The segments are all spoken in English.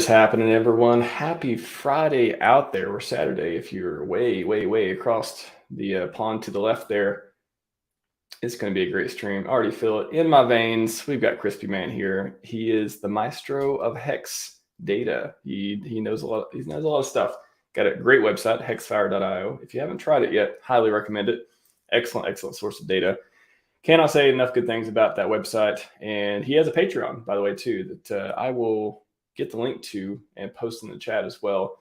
is happening, everyone? Happy Friday out there, or Saturday if you're way across the pond to the left there. It's going to be a great stream. I already feel it in my veins. We've got Chrispy Man here. He is the maestro of HEX data. He knows a lot. He knows a lot of stuff. Got a great website, hexfire.io. If you haven't tried it yet, highly recommend it. Excellent source of data. Cannot say enough good things about that website. And he has a Patreon, by the way, too, that I will get the link to and post in the chat as well.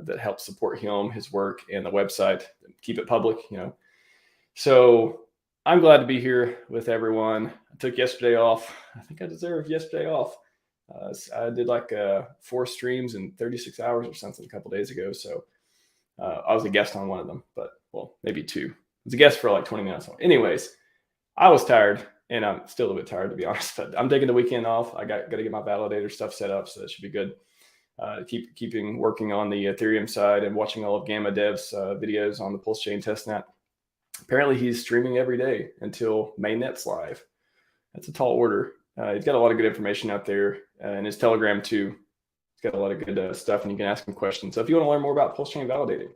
That helps support him, his work, and the website. Keep it public, So I'm glad to be here with everyone. I took yesterday off. I think I deserve yesterday off. I did like 4 streams in 36 hours or something a couple days ago. So I was a guest on one of them, but maybe 2. I was a guest for like 20 minutes. Anyways, I was tired, and I'm still a bit tired, to be honest, but I'm taking the weekend off. I got to get my validator stuff set up, so that should be good. Keeping working on the Ethereum side and watching all of Gamma Dev's videos on the PulseChain testnet. Apparently, he's streaming every day until mainnet's live. That's a tall order. He's got a lot of good information out there, in his Telegram too. He's got a lot of good stuff, and you can ask him questions. So if you want to learn more about PulseChain validating,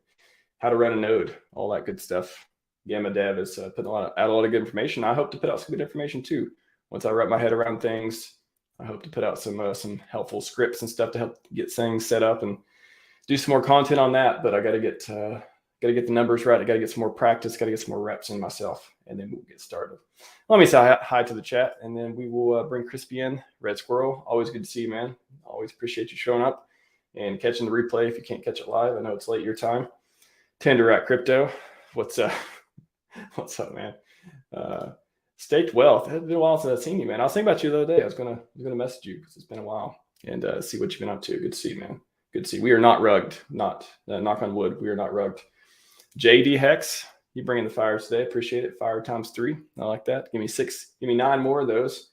how to run a node, all that good stuff, Gamma Dev is putting out a lot of good information. I hope to put out some good information too. Once I wrap my head around things, I hope to put out some helpful scripts and stuff to help get things set up and do some more content on that. But I got to get the numbers right. I got to get some more practice. Got to get some more reps in myself, and then we'll get started. Let me say hi to the chat, and then we will bring Chrispy in. Red Squirrel, always good to see you, man. Always appreciate you showing up and catching the replay if you can't catch it live. I know it's late your time. Tender at Crypto, what's up? What's up, man? Staked Wealth. It's been a while since I've seen you, man. I was thinking about you the other day. I was gonna message you because it's been a while and see what you've been up to. Good to see you, man. Good to see. We are not rugged. Not knock on wood. We are not rugged. JD HEX, you bringing the fires today. Appreciate it. Fire times 3. I like that. Give me 9 more of those,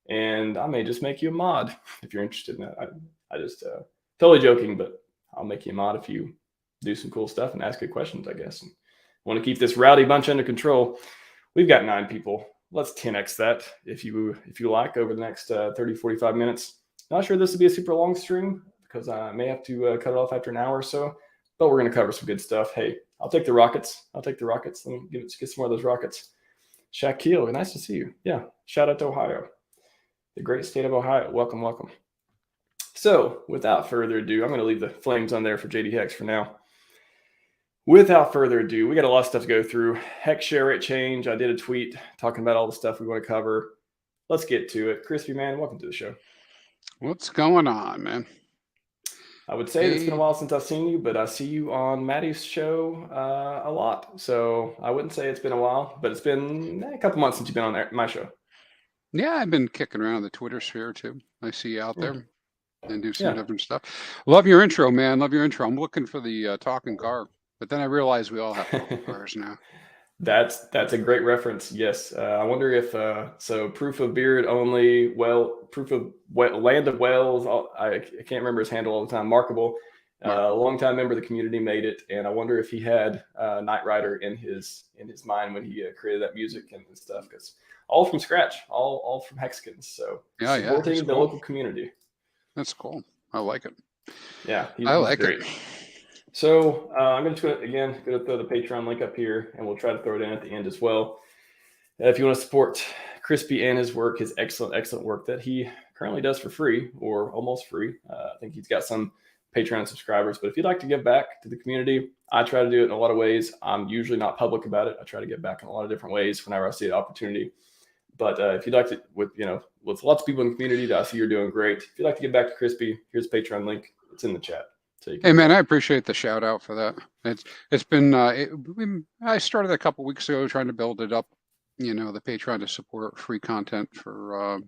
and I may just make you a mod if you're interested in that. I just totally joking, but I'll make you a mod if you do some cool stuff and ask good questions, I guess. And want to keep this rowdy bunch under control. We've got 9 people. Let's 10x that if you like over the next 30, 45 minutes. Not sure this will be a super long stream because I may have to cut it off after an hour or so, but we're going to cover some good stuff. Hey, I'll take the rockets. Let me get some more of those rockets. Shaquille, nice to see you. Yeah, shout out to Ohio, the great state of Ohio. Welcome. So without further ado, I'm going to leave the flames on there for JD HEX for now. Without further ado, we got a lot of stuff to go through. HEX share rate change. I did a tweet talking about all the stuff we want to cover. Let's get to it. Chrispy, man, welcome to the show. What's going on, man? I would say it's been a while since I've seen you, but I see you on Maddie's show a lot. So I wouldn't say it's been a while, but it's been a couple months since you've been on my show. Yeah, I've been kicking around the Twitter sphere too. I see you out there and do some different stuff. Love your intro, man. Love your intro. I'm looking for the talking car. But then I realize we all have cars now. That's a great reference. Yes. I wonder if so proof of beard only, proof of land of Wells. I can't remember his handle all the time. Markable. A longtime member of the community made it. And I wonder if he had Knight Rider in his mind when he created that music and stuff, because all from scratch, all from Hexkins. So supporting the local community. That's cool. I like it. Yeah, I like great. So I'm going to throw the Patreon link up here, and we'll try to throw it in at the end as well. If you want to support Chrispy and his work, his excellent work that he currently does for free or almost free. I think he's got some Patreon subscribers, but if you'd like to give back to the community, I try to do it in a lot of ways. I'm usually not public about it. I try to give back in a lot of different ways whenever I see the opportunity. But if you'd like to, with lots of people in the community that I see you're doing great. If you'd like to give back to Chrispy, here's the Patreon link. It's in the chat. Hey man, I appreciate the shout out for that. It's been I started a couple weeks ago trying to build it up, the Patreon to support free content for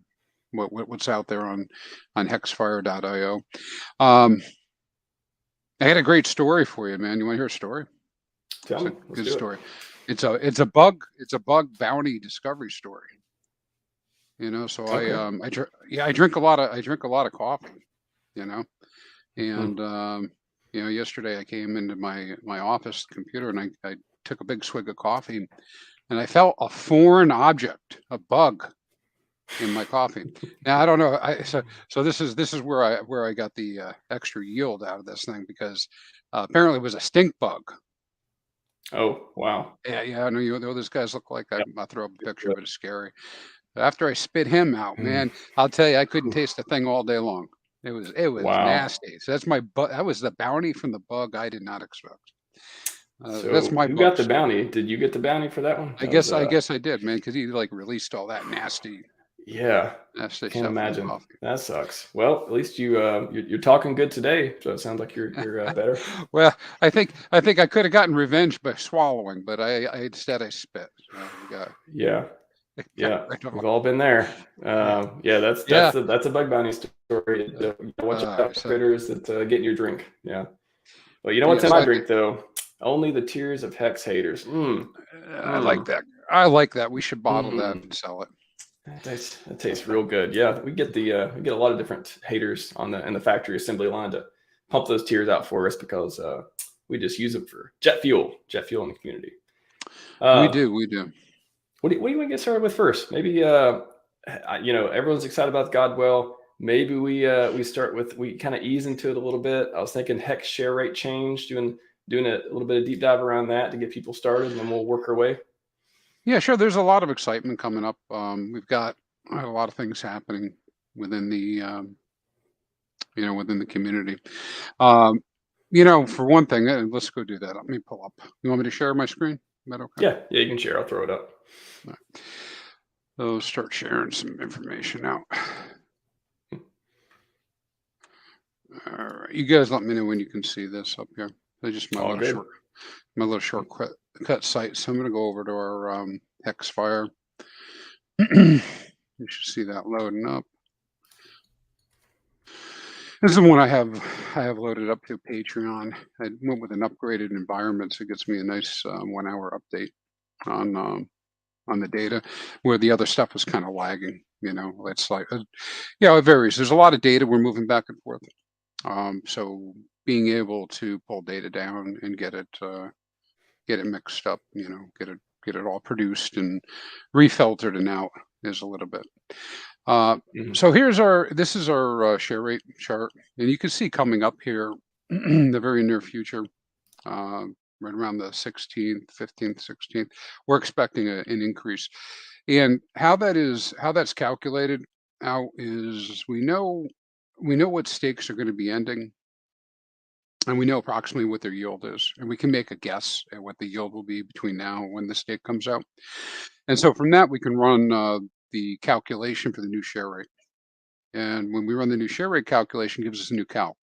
what's out there on hexfire.io. I had a great story for you, man. You want to hear a story? Tell me. Good story. It's a bug bounty discovery story. So okay. I drink a lot of coffee, And yesterday I came into my office computer and I took a big swig of coffee and I felt a foreign object, a bug, in my coffee. Now I don't know. So this is where I got the extra yield out of this thing, because apparently it was a stink bug. Oh, wow. Yeah. I know those guys look like, I'll throw up a picture, but it's scary. After I spit him out, man, I'll tell you, I couldn't taste the thing all day long. It was Wow. nasty. So that's that was the bounty from the bug I did not expect. That's So my who bug got the story. bounty? Did you get the bounty for that one? I That was, guess I did, man, because he like released all that nasty yeah, stuff can't in the imagine. coffee. That sucks. Well, at least you're talking good today, so it sounds like you're better. Well, I think I could have gotten revenge by swallowing, but I instead I spit. So Yeah. Yeah, right we've all been there. Yeah, that's a bug bounty story. Watch out for critters that get in your drink. Yeah. Well, you know what's in my drink though? Only the tears of HEX haters. I like that. I like that. We should bottle that and sell it. That tastes real good. Yeah, we get a lot of different haters in the factory assembly line to pump those tears out for us, because we just use them for jet fuel in the community. We do. What do you want to get started with first? Maybe everyone's excited about GodWhale. Maybe we start with, we kind of ease into it a little bit. I was thinking HEX share rate change, doing a little bit of deep dive around that to get people started, and then we'll work our way. Yeah, sure. There's a lot of excitement coming up. We've got a lot of things happening within the within the community. For one thing, let's go do that. Let me pull up. You want me to share my screen? Is that okay? Yeah, you can share. I'll throw it up. All right. So start sharing some information out. All right, you guys let me know when you can see this up here. I just my little shortcut site. So I'm going to go over to our HEX fire. You should see that loading up. This is the one I have loaded up to Patreon. I went with an upgraded environment, so it gets me a nice 1 hour update on the data, where the other stuff was kind of lagging. It's like it varies. There's a lot of data we're moving back and forth. So being able to pull data down and get it mixed up, get it all produced and refiltered and out is a little bit. So this is our share rate chart, and you can see coming up here in the very near future, right around the 16th, 15th, 16th, we're expecting an increase. And how that's calculated out is we know what stakes are going to be ending, and we know approximately what their yield is, and we can make a guess at what the yield will be between now and when the stake comes out. And so from that, we can run the calculation for the new share rate. And when we run the new share rate calculation, it gives us a new calc.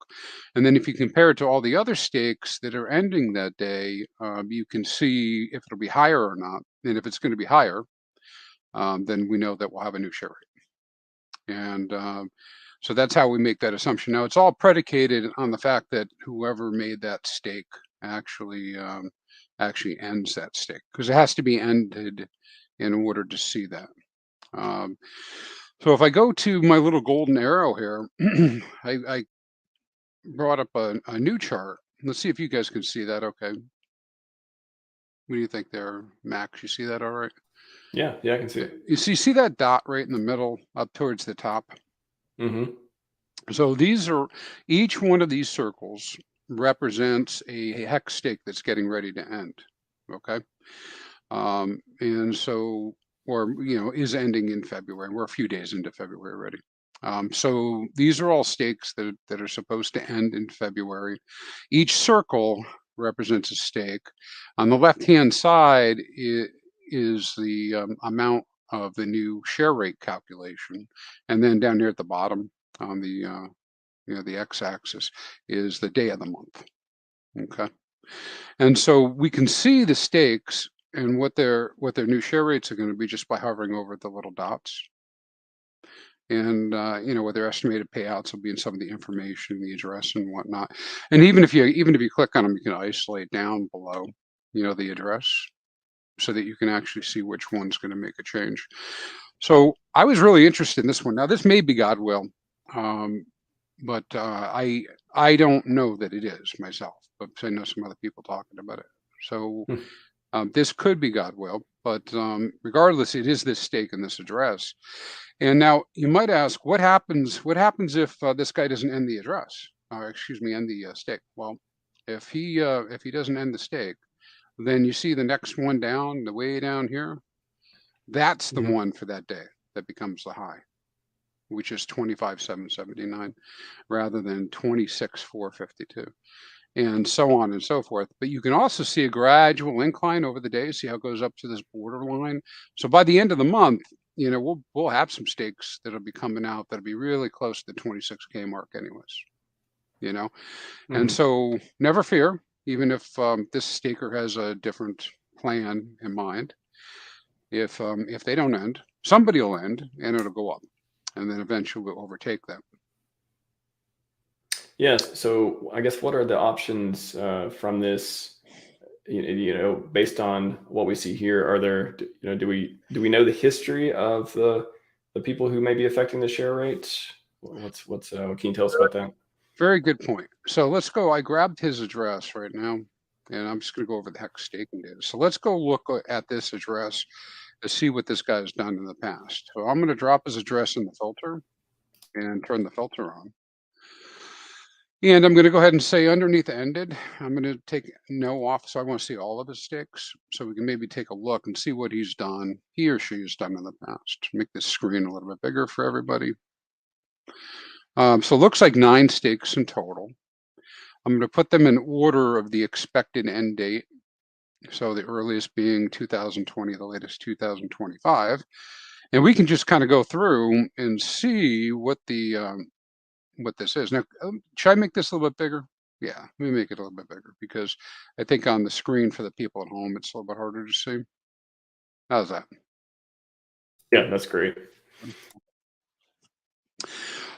And then if you compare it to all the other stakes that are ending that day, you can see if it'll be higher or not. And if it's going to be higher, then we know that we'll have a new share rate. And so that's how we make that assumption. Now, it's all predicated on the fact that whoever made that stake actually ends that stake, because it has to be ended in order to see that. So if I go to my little golden arrow here, I brought up a new chart. Let's see if you guys can see that. Okay. What do you think there, Max? You see that all right? Yeah, I can see it. You see that dot right in the middle up towards the top? Mm-hmm. So each one of these circles represents a HEX stake that's getting ready to end. Okay. And so, is ending in February. We're a few days into February already. So these are all stakes that are supposed to end in February. Each circle represents a stake. On the left-hand side is the amount of the new share rate calculation, and then down here at the bottom on the x-axis is the day of the month. Okay, and so we can see the stakes and what their new share rates are going to be just by hovering over the little dots. And what their estimated payouts will be in some of the information, the address and whatnot. And even if you click on them, you can isolate down below, the address, so that you can actually see which one's going to make a change. So I was really interested in this one. Now, this may be GodWhale, but I don't know that it is myself, but I know some other people talking about it. So This could be GodWhale, but regardless, it is this stake and this address. And now you might ask, what happens? What happens if this guy doesn't end the address? Excuse me, end the stake. Well, if he doesn't end the stake, then you see the next one down, the way down here. That's the one for that day that becomes the high, which is 25,779 rather than 26,452. And so on and so forth. But you can also see a gradual incline over the day. See how it goes up to this borderline. So by the end of the month, you know, we'll have some stakes that'll be coming out that'll be really close to the 26K mark, anyways. You know, and so never fear, even if this staker has a different plan in mind. If they don't end, somebody will end, and it'll go up, and then eventually we'll overtake them. Yes. So I guess what are the options from this? You know, based on what we see here, are there? You know, do we know the history of the people who may be affecting the share rate? What can you tell us about that? Very good point. So let's go. I grabbed his address right now, and I'm just going to go over the HEX staking data. So let's go look at this address to see what this guy has done in the past. So I'm going to drop his address in the filter and turn the filter on. And I'm going to go ahead and say underneath ended, I'm going to take no off. So I want to see all of his stakes. So we can maybe take a look and see what he's done, he or she has done in the past. Make this screen a little bit bigger for everybody. So it looks like 9 stakes in total. I'm going to put them in order of the expected end date. So the earliest being 2020, the latest 2025. And we can just kind of go through and see what the what this is. Now, should I make this a little bit bigger? Yeah, let me make it a little bit bigger because I think on the screen for the people at home, it's a little bit harder to see. How's that? Yeah, that's great.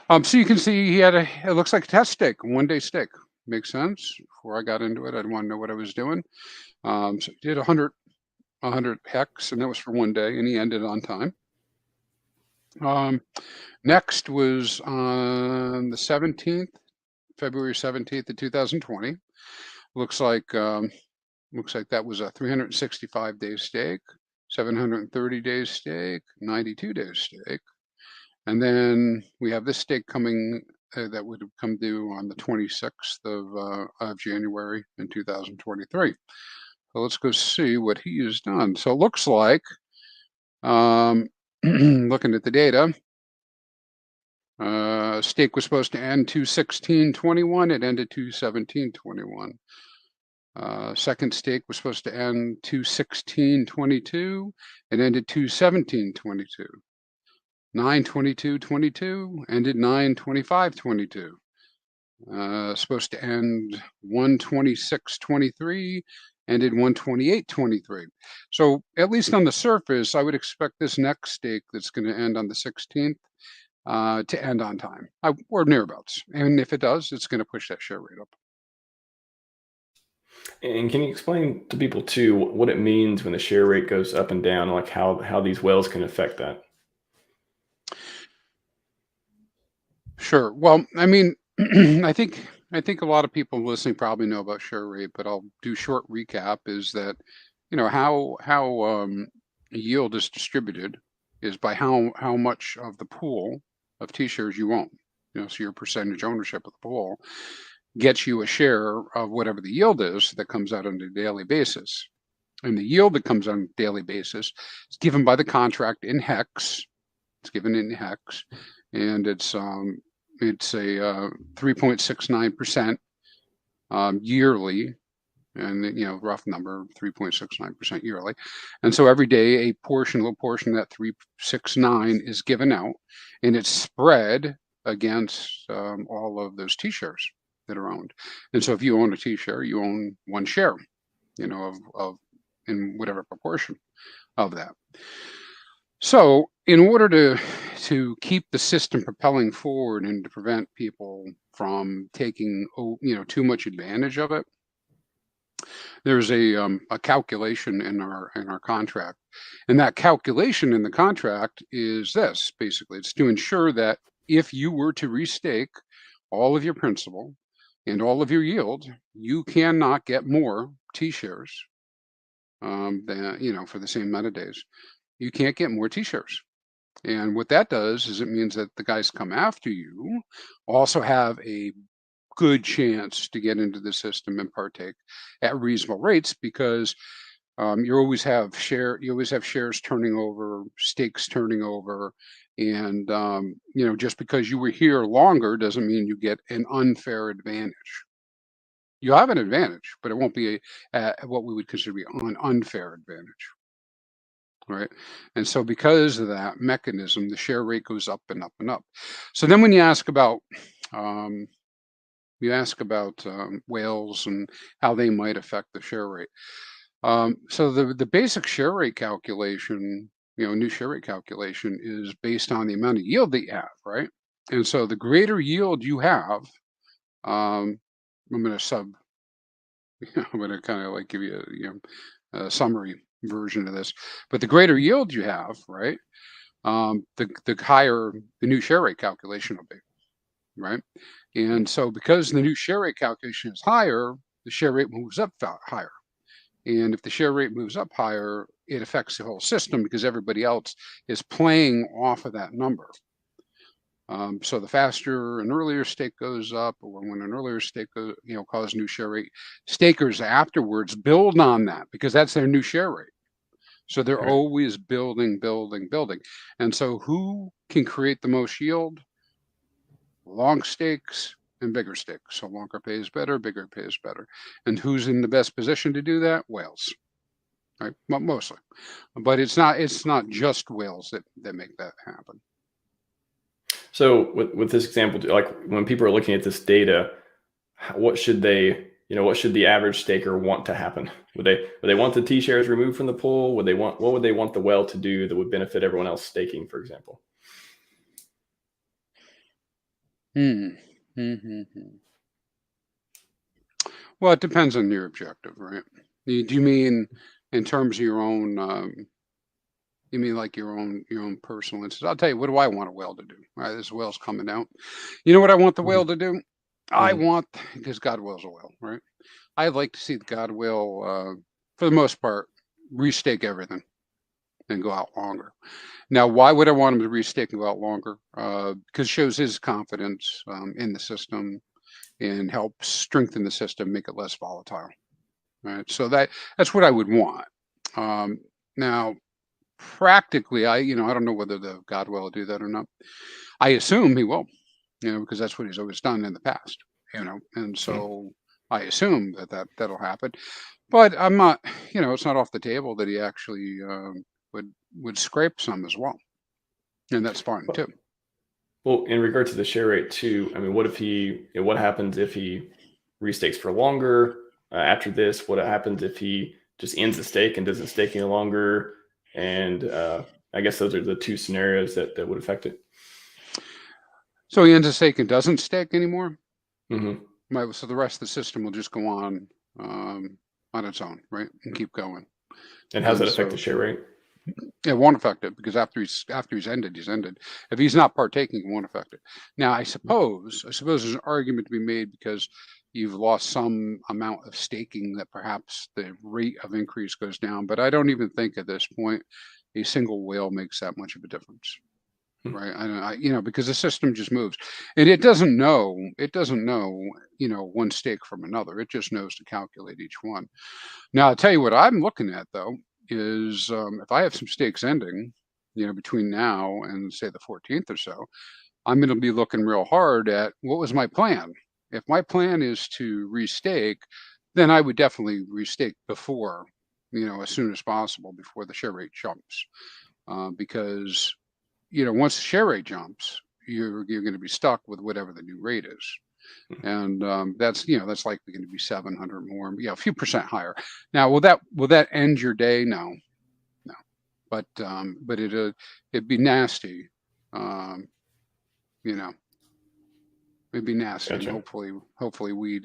So you can see he had it looks like a test stake, a 1-day stake. Makes sense. Before I got into it, I didn't want to know what I was doing. So he did 100 HEX, and that was for 1 day, and he ended on time. Next was on the 17th, February 17th of 2020. Looks like that was a 365-day stake, 730-day stake, 92-day stake. And then we have this stake coming that would come due on the 26th of January in 2023. So let's go see what he has done. So it looks like, looking at the data, stake was supposed to end 2/16/21. It ended 2/17/21. Second stake was supposed to end 2/16/22. It ended 2/17/22. 9/22/22 ended 9/25/22. Supposed to end 1/26/23, ended 1/28/23. So at least on the surface, I would expect this next stake that's going to end on the 16th to end on time, or nearabouts. And if it does, it's going to push that share rate up. And can you explain to people too what it means when the share rate goes up and down, like how these whales can affect that? Sure. Well, I mean, I think a lot of people listening probably know about share rate, but I'll do short recap. Is that, you know, how yield is distributed is by how much of the pool of T-shares you own. You know, so your percentage ownership of the pool gets you a share of whatever the yield is that comes out on a daily basis. And the yield that comes on a daily basis is given by the contract in HEX. It's given in HEX, and it's a 3.69% yearly, and you know, rough number, 3.69% yearly. And so every day a little portion of that 369 is given out, and it's spread against all of those T-shares that are owned. And so if you own a T-share, you own 1 share, you know, of in whatever proportion of that. So in order to keep the system propelling forward and to prevent people from taking, you know, too much advantage of it, there's a calculation in our contract, and that calculation in the contract is this. Basically, it's to ensure that if you were to restake all of your principal and all of your yield, you cannot get more T-shares than, for the same meta days. You can't get more T-shares. And what that does is it means that the guys come after you also have a good chance to get into the system and partake at reasonable rates, because you always have shares turning over, stakes turning over, and just because you were here longer doesn't mean you get an unfair advantage. You have an advantage, but it won't be what we would consider to be an unfair advantage, right? And so because of that mechanism, the share rate goes up and up and up. So then when you ask about whales and how they might affect the share rate. So the basic share rate calculation, new share rate calculation is based on the amount of yield that you have, right? And so the greater yield you have, I'm going to I'm going to kind of like give you a summary version of this, but the greater yield you have, right? The higher the new share rate calculation will be, right? And so because the new share rate calculation is higher, the share rate moves up higher. And if the share rate moves up higher, it affects the whole system because everybody else is playing off of that number. So the faster an earlier stake goes up, or when an earlier stake causes new share rate, stakers afterwards build on that because that's their new share rate. So they're Right. always building. And so who can create the most yield? Long stakes and bigger stakes. So longer pays better, bigger pays better. And who's in the best position to do that? Whales, right? Mostly, but it's not just whales that make that happen. So with this example, like when people are looking at this data, what should what should the average staker want to happen? Would they want the T shares removed from the pool? What would they want the whale to do that would benefit everyone else staking, for example? Well, it depends on your objective, right? Do you mean in terms of your own? You mean like your own personal instance? I'll tell you, what do I want a whale to do? All right, this whale's coming out. You know what I want the whale to do? I want, because GodWhale's a whale, right? I'd like to see the GodWhale, for the most part, restake everything and go out longer. Now, why would I want him to restake and go out longer? Because it shows his confidence in the system and helps strengthen the system, make it less volatile. Right. So that's what I would want. Now, practically, I don't know whether the GodWhale will do that or not. I assume he will, because that's what he's always done in the past, and so I assume that'll happen. But I'm not, it's not off the table that he actually would scrape some as well, and that's fine too. Well, in regard to the share rate too, I mean, what happens if he restakes for longer after this? What happens if he just ends the stake and doesn't stake any longer? And I guess those are the two scenarios that would affect it. So he ends the stake and doesn't stake anymore. Mm-hmm. So the rest of the system will just go on its own, right, and keep going. And how does that affect the share rate? It won't affect it because after he's ended, he's ended. If he's not partaking, it won't affect it. Now, I suppose there's an argument to be made because you've lost some amount of staking that perhaps the rate of increase goes down. But I don't even think at this point a single whale makes that much of a difference, right? Because the system just moves, and it doesn't know one stake from another. It just knows to calculate each one. Now, I'll tell you what I'm looking at though is if I have some stakes ending, between now and say the 14th or so, I'm going to be looking real hard at what was my plan. If my plan is to restake, then I would definitely restake before, as soon as possible before the share rate jumps, because once the share rate jumps, you're going to be stuck with whatever the new rate is. And that's likely going to be 700 more, a few percent higher. Now, will that end your day? No, but it'd be nasty, it'd be nasty. Gotcha. And hopefully we'd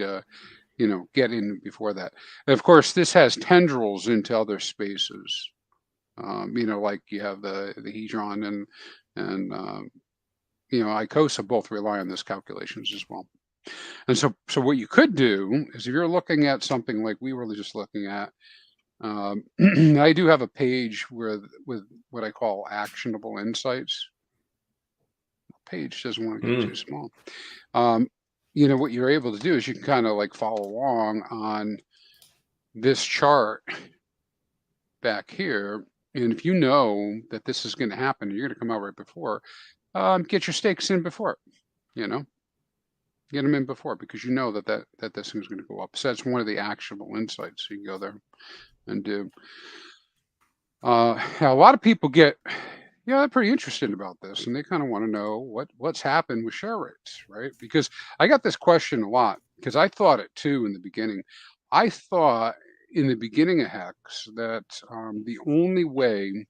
get in before that. And of course, this has tendrils into other spaces. Like you have the Hedron and Icosa both rely on this calculations as well. And so what you could do is if you're looking at something like we were just looking at, I do have a page with what I call actionable insights. The page doesn't want to get too small. You know, what you're able to do is you can kind of like follow along on this chart back here. And if you know that this is going to happen, you're going to come out right before, get your stakes in before, you know, get them in before, because you know that this thing's going to go up. So that's one of the actionable insights. So you can go there and do. Now a lot of people get, you know, they're pretty interested about this, and they kind of want to know what's happened with share rates, right? Because I got this question a lot, because I thought it too in the beginning. I thought in the beginning of HEX that the only way,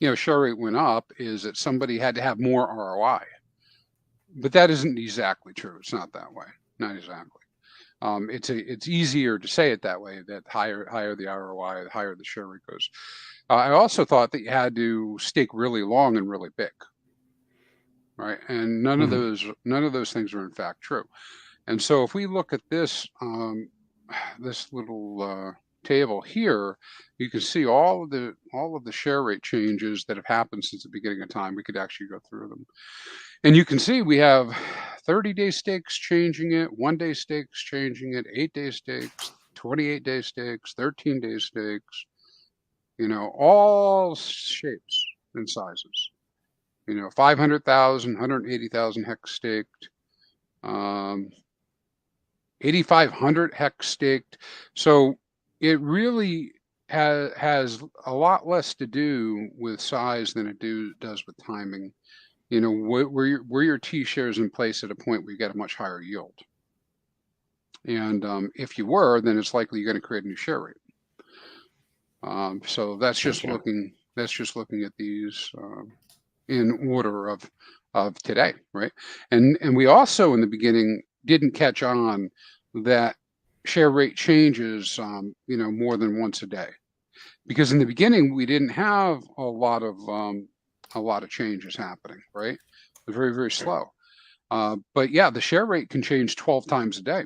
you know, share rate went up is that somebody had to have more ROI. But that isn't exactly true. It's not that way. Not exactly. It's easier to say it that way, that higher the ROI, the higher the share rate goes. I also thought that you had to stake really long and really big, right? And none of those things are in fact true. And so if we look at this this little table here, you can see all of the share rate changes that have happened since the beginning of time. We could actually go through them, and you can see we have 30-day stakes changing it, 1-day stakes changing it, 8-day stakes, 28-day stakes, 13-day stakes. You know, all shapes and sizes. You know, 500,000, 180,000 hex staked. 8,500 hex staked. So it really has a lot less to do with size than it does with timing. You know, where your T shares in place at a point where you get a much higher yield. And if you were, then it's likely you're going to create a new share rate. So that's just looking at these in order of today, right? And we also in the beginning didn't catch on that share rate changes, you know, more than once a day, because in the beginning we didn't have a lot of changes happening, right? It was very, very slow. But yeah, the share rate can change 12 times a day.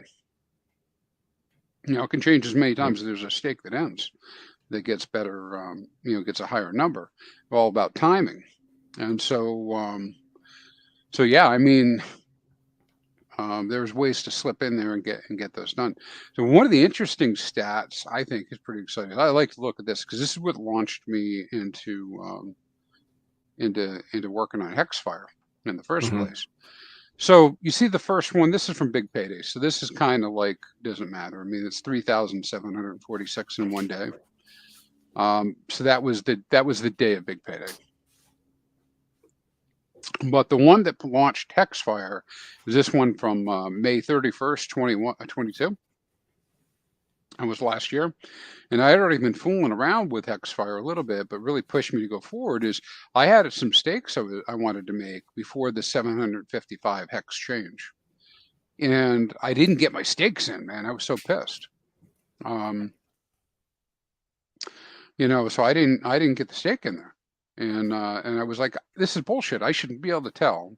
You know, it can change as many times as there's a stake that ends, that gets better, you know, gets a higher number. All about timing. And so, so yeah, I mean, there's ways to slip in there and get those done. So one of the interesting stats I think is pretty exciting. I like to look at this because this is what launched me into working on HEXFire in the first place. So you see the first one, this is from Big Payday. So this is kind of like, doesn't matter. I mean, it's 3,746 in one day. So that was the day of Big Payday. But the one that launched HEXFire is this one from May 31st, 22. That was last year. And I had already been fooling around with HEXFire a little bit, but really pushed me to go forward is I had some stakes I wanted to make before the 755 HEX change. And I didn't get my stakes in, man. I was so pissed. You know, so I didn't get the stake in there. And I was like, this is bullshit. I shouldn't be able to tell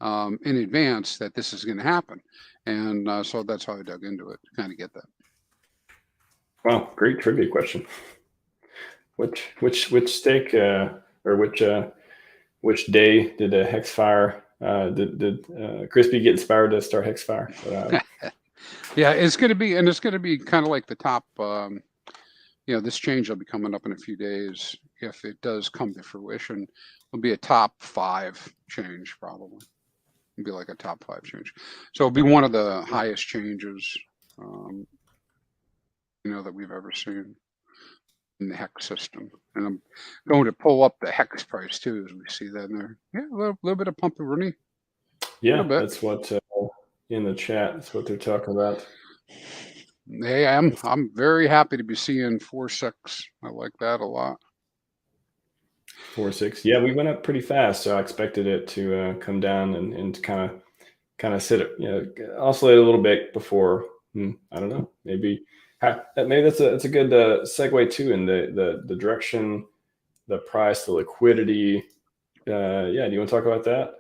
in advance that this is going to happen. And so that's how I dug into it to kind of get that. Wow, great trivia question. Which stake or which day did HEXFire did Chrispy get inspired to start HEXFire? Yeah, it's going to be kind of like the top. You know, this change will be coming up in a few days. If it does come to fruition, it'll be a top 5 change probably. It'll be like a top 5 change. So it'll be one of the highest changes, you know, that we've ever seen in the HEX system. And I'm going to pull up the HEX price too, as we see that in there. Yeah, a little bit of pump-a-rooney. Yeah, that's what in the chat. That's what they're talking about. Hey, I'm very happy to be seeing 4.6. I like that a lot. 4.6. Yeah, we went up pretty fast, so I expected it to come down and kind of sit, you know, oscillate a little bit before. I don't know. Maybe that's a good segue too in the direction, the price, the liquidity. Yeah, do you want to talk about that?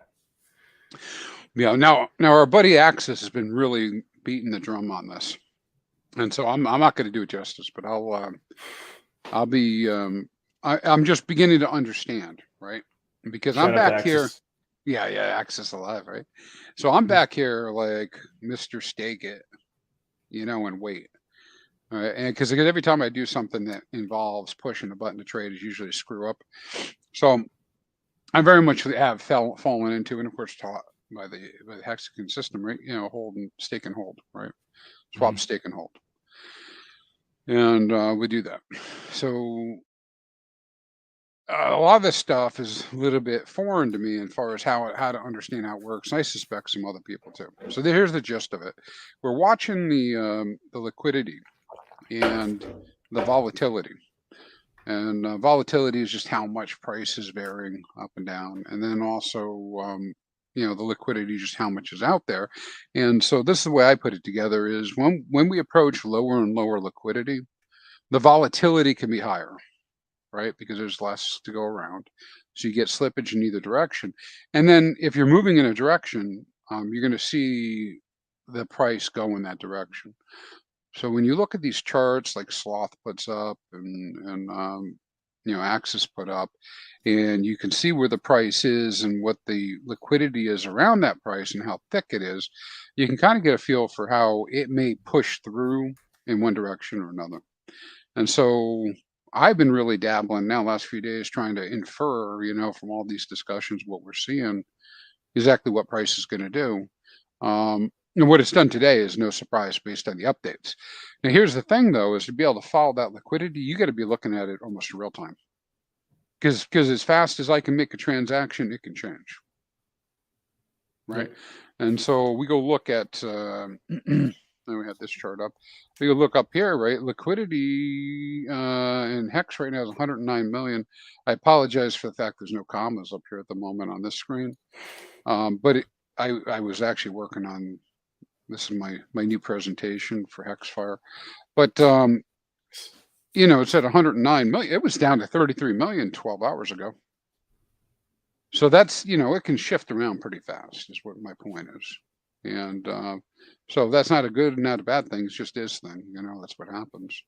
Yeah. Now our buddy Axis has been really beating the drum on this. And so I'm not going to do it justice, but I'll be I'm just beginning to understand, right? Because I'm Trying not to back here. access. Yeah, access alive, right? So I'm back here like Mr. Stake It, and wait. All right, and because every time I do something that involves pushing a button to trade is usually a screw up. So I very much have fallen into, and of course taught by the hexagon system, right? Hold and stake and hold, right? Swap, stake and hold, and we do that. So a lot of this stuff is a little bit foreign to me as far as how to understand how it works. I suspect some other people too. So here's the gist of it: we're watching the liquidity and the volatility. And volatility is just how much price is varying up and down. And then also, the liquidity, just how much is out there. And so this is the way I put it together is when we approach lower and lower liquidity, the volatility can be higher, right? Because there's less to go around. So you get slippage in either direction. And then if you're moving in a direction, you're going to see the price go in that direction. So when you look at these charts like Sloth puts up and Axis put up, and you can see where the price is and what the liquidity is around that price and how thick it is, you can kind of get a feel for how it may push through in one direction or another. And so I've been really dabbling now last few days trying to infer, from all these discussions, what we're seeing, exactly what price is going to do. And what it's done today is no surprise based on the updates. Now, here's the thing, though, is to be able to follow that liquidity, you got to be looking at it almost in real time. Because as fast as I can make a transaction, it can change. Right. Yeah. And so we go look at, then we have this chart up. We go look up here, right? Liquidity in HEX right now is 109 million. I apologize for the fact there's no commas up here at the moment on this screen. But I was actually working on, this is my new presentation for Hexfire, but it's at 109 million. It was down to 33 million 12 hours ago. So that's, it can shift around pretty fast is what my point is. And so that's not a good and not a bad thing. It's just this thing, that's what happens.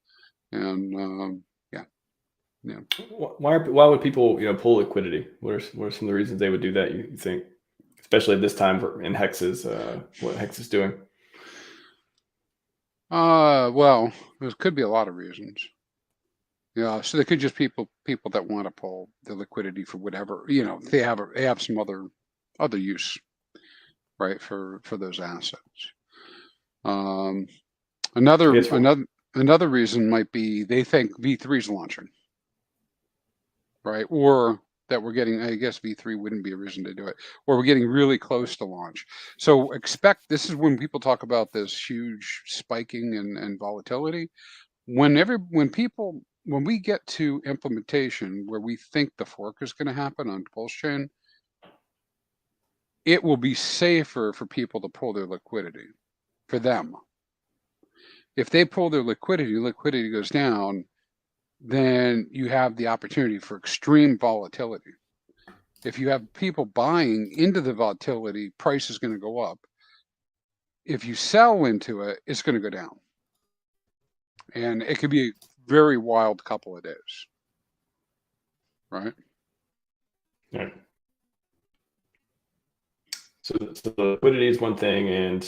And yeah. Why would people, pull liquidity? What are some of the reasons they would do that, you think? Especially at this time in Hex's, what Hex is doing. Well, there could be a lot of reasons. Yeah, so there could just people that want to pull the liquidity for whatever, they have some other use, right, for those assets. Another reason might be they think V3 is launching, right, or that we're getting, I guess V3 wouldn't be a reason to do it, or we're getting really close to launch. So this is when people talk about this huge spiking and volatility. When we get to implementation where we think the fork is going to happen on PulseChain, it will be safer for people to pull their liquidity for them. If they pull their liquidity goes down, then you have the opportunity for extreme volatility. If you have people buying into the volatility, price is going to go up. If you sell into it, it's going to go down. And it could be a very wild couple of days. Right? Yeah. So the liquidity is one thing. And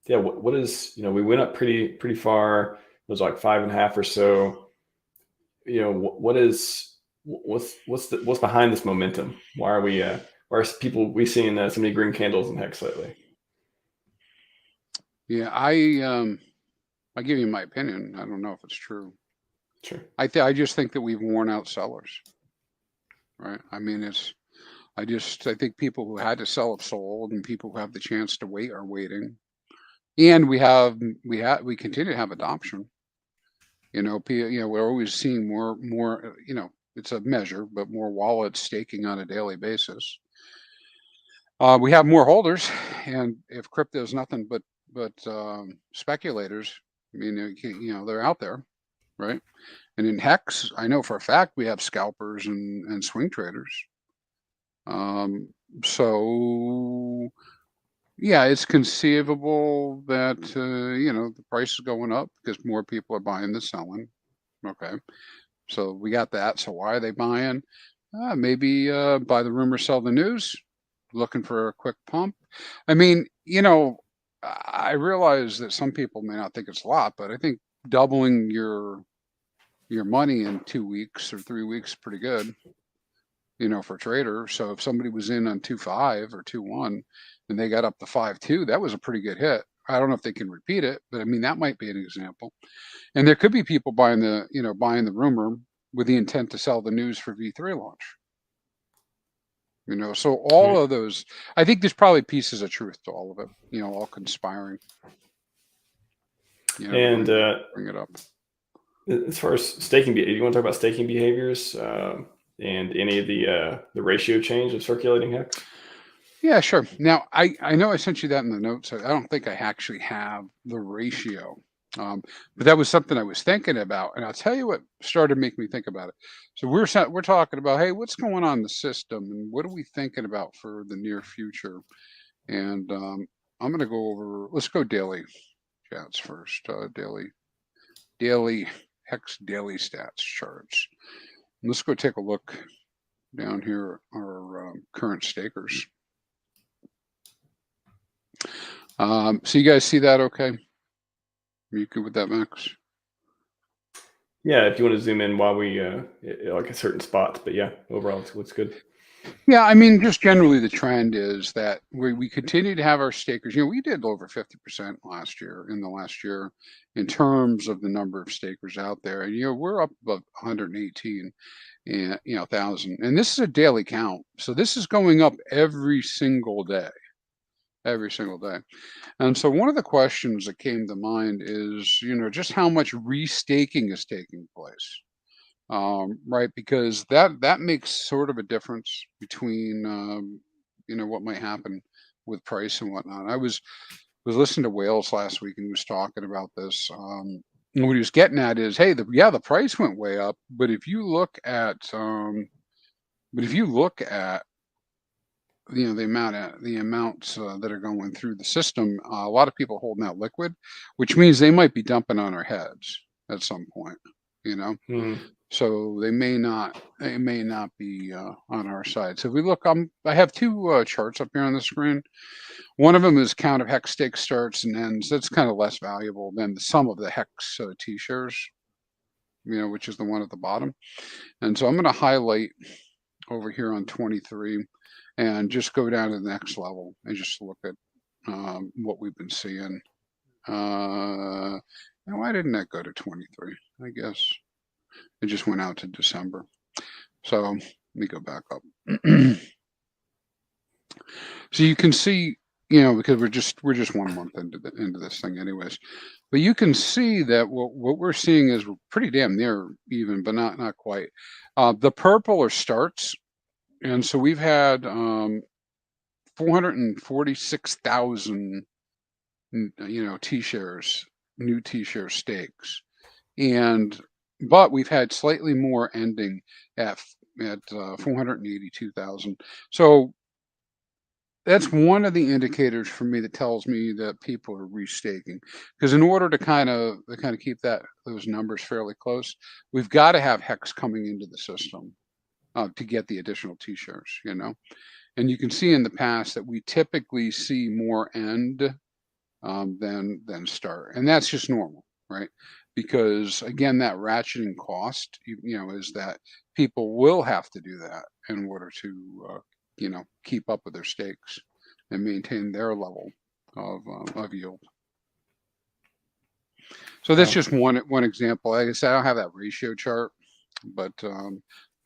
what is, we went up pretty far. It was like 5.5 or so. What's behind this momentum? Why are we seeing so many green candles in Hex lately? Yeah, I give you my opinion. I don't know if it's true. Sure. I just think that we've worn out sellers. Right. I mean, I think people who had to sell have sold, and people who have the chance to wait are waiting. And we continue to have adoption. We're always seeing more, it's a measure, but more wallets staking on a daily basis. We have more holders, and if crypto is nothing but speculators, I mean, they're out there, right? And in Hex, I know for a fact we have scalpers and swing traders. So Yeah, it's conceivable that, the price is going up because more people are buying than selling. Okay. So we got that. So why are they buying? Maybe buy the rumor, sell the news, looking for a quick pump. I mean, I realize that some people may not think it's a lot, but I think doubling your money in 2 weeks or 3 weeks is pretty good, for a trader. So if somebody was in on 2.5 or 2.1 and they got up to 5.2, that was a pretty good hit. I don't know if they can repeat it, but I mean, that might be an example. And there could be people buying the rumor with the intent to sell the news for V3 launch. So all Right. of those, I think there's probably pieces of truth to all of it, all conspiring. And bring it up. as far as staking, you want to talk about staking behaviors and any of the ratio change of circulating HEX? Yeah, sure. Now, I know I sent you that in the notes. I don't think I actually have the ratio, but that was something I was thinking about, and I'll tell you what started to make me think about it. So we're talking about, hey, what's going on in the system, and what are we thinking about for the near future? And I'm going to go over. Let's go daily chats first. Daily HEX daily stats charts. And let's go take a look down here at our current stakers. So you guys see that okay? Are you good with that, Max? Yeah, if you want to zoom in while we like a certain spot, but yeah, overall it looks good. Yeah, I mean, just generally the trend is that we continue to have our stakers. We did over 50% in the last year in terms of the number of stakers out there. And, we're up above 118 and, thousand. And this is a daily count. So this is going up every single day. Every single day. And so one of the questions that came to mind is, just how much restaking is taking place. Right, because that makes sort of a difference between what might happen with price and whatnot. I was listening to Wales last week and he was talking about this. And what he was getting at is, hey, the price went way up, but if you look at the amounts that are going through the system, a lot of people holding that liquid, which means they might be dumping on our heads at some point. So they may not be on our side. So if we look, I have two charts up here on the screen. One of them is count of HEX stake starts and ends. That's kind of less valuable than the sum of the HEX T-shares, which is the one at the bottom. And so I'm going to highlight over here on 23 and just go down to the next level and just look at what we've been seeing. Now, why didn't that go to 23? I guess it just went out to December. So let me go back up. So you can see, because we're just 1 month into this thing anyways, but you can see that what we're seeing is pretty damn near even, but not quite. The purple are starts. And so we've had 446,000, T-shares, new T-share stakes. But we've had slightly more ending at 482,000. So that's one of the indicators for me that tells me that people are restaking. Because in order to kind of keep those numbers fairly close, we've got to have HEX coming into the system to get the additional T-shares, And you can see in the past that we typically see more end than start, and that's just normal, right? Because again, that ratcheting cost, is that people will have to do that in order to, keep up with their stakes and maintain their level of yield. So that's just one example. Like I said, I don't have that ratio chart, but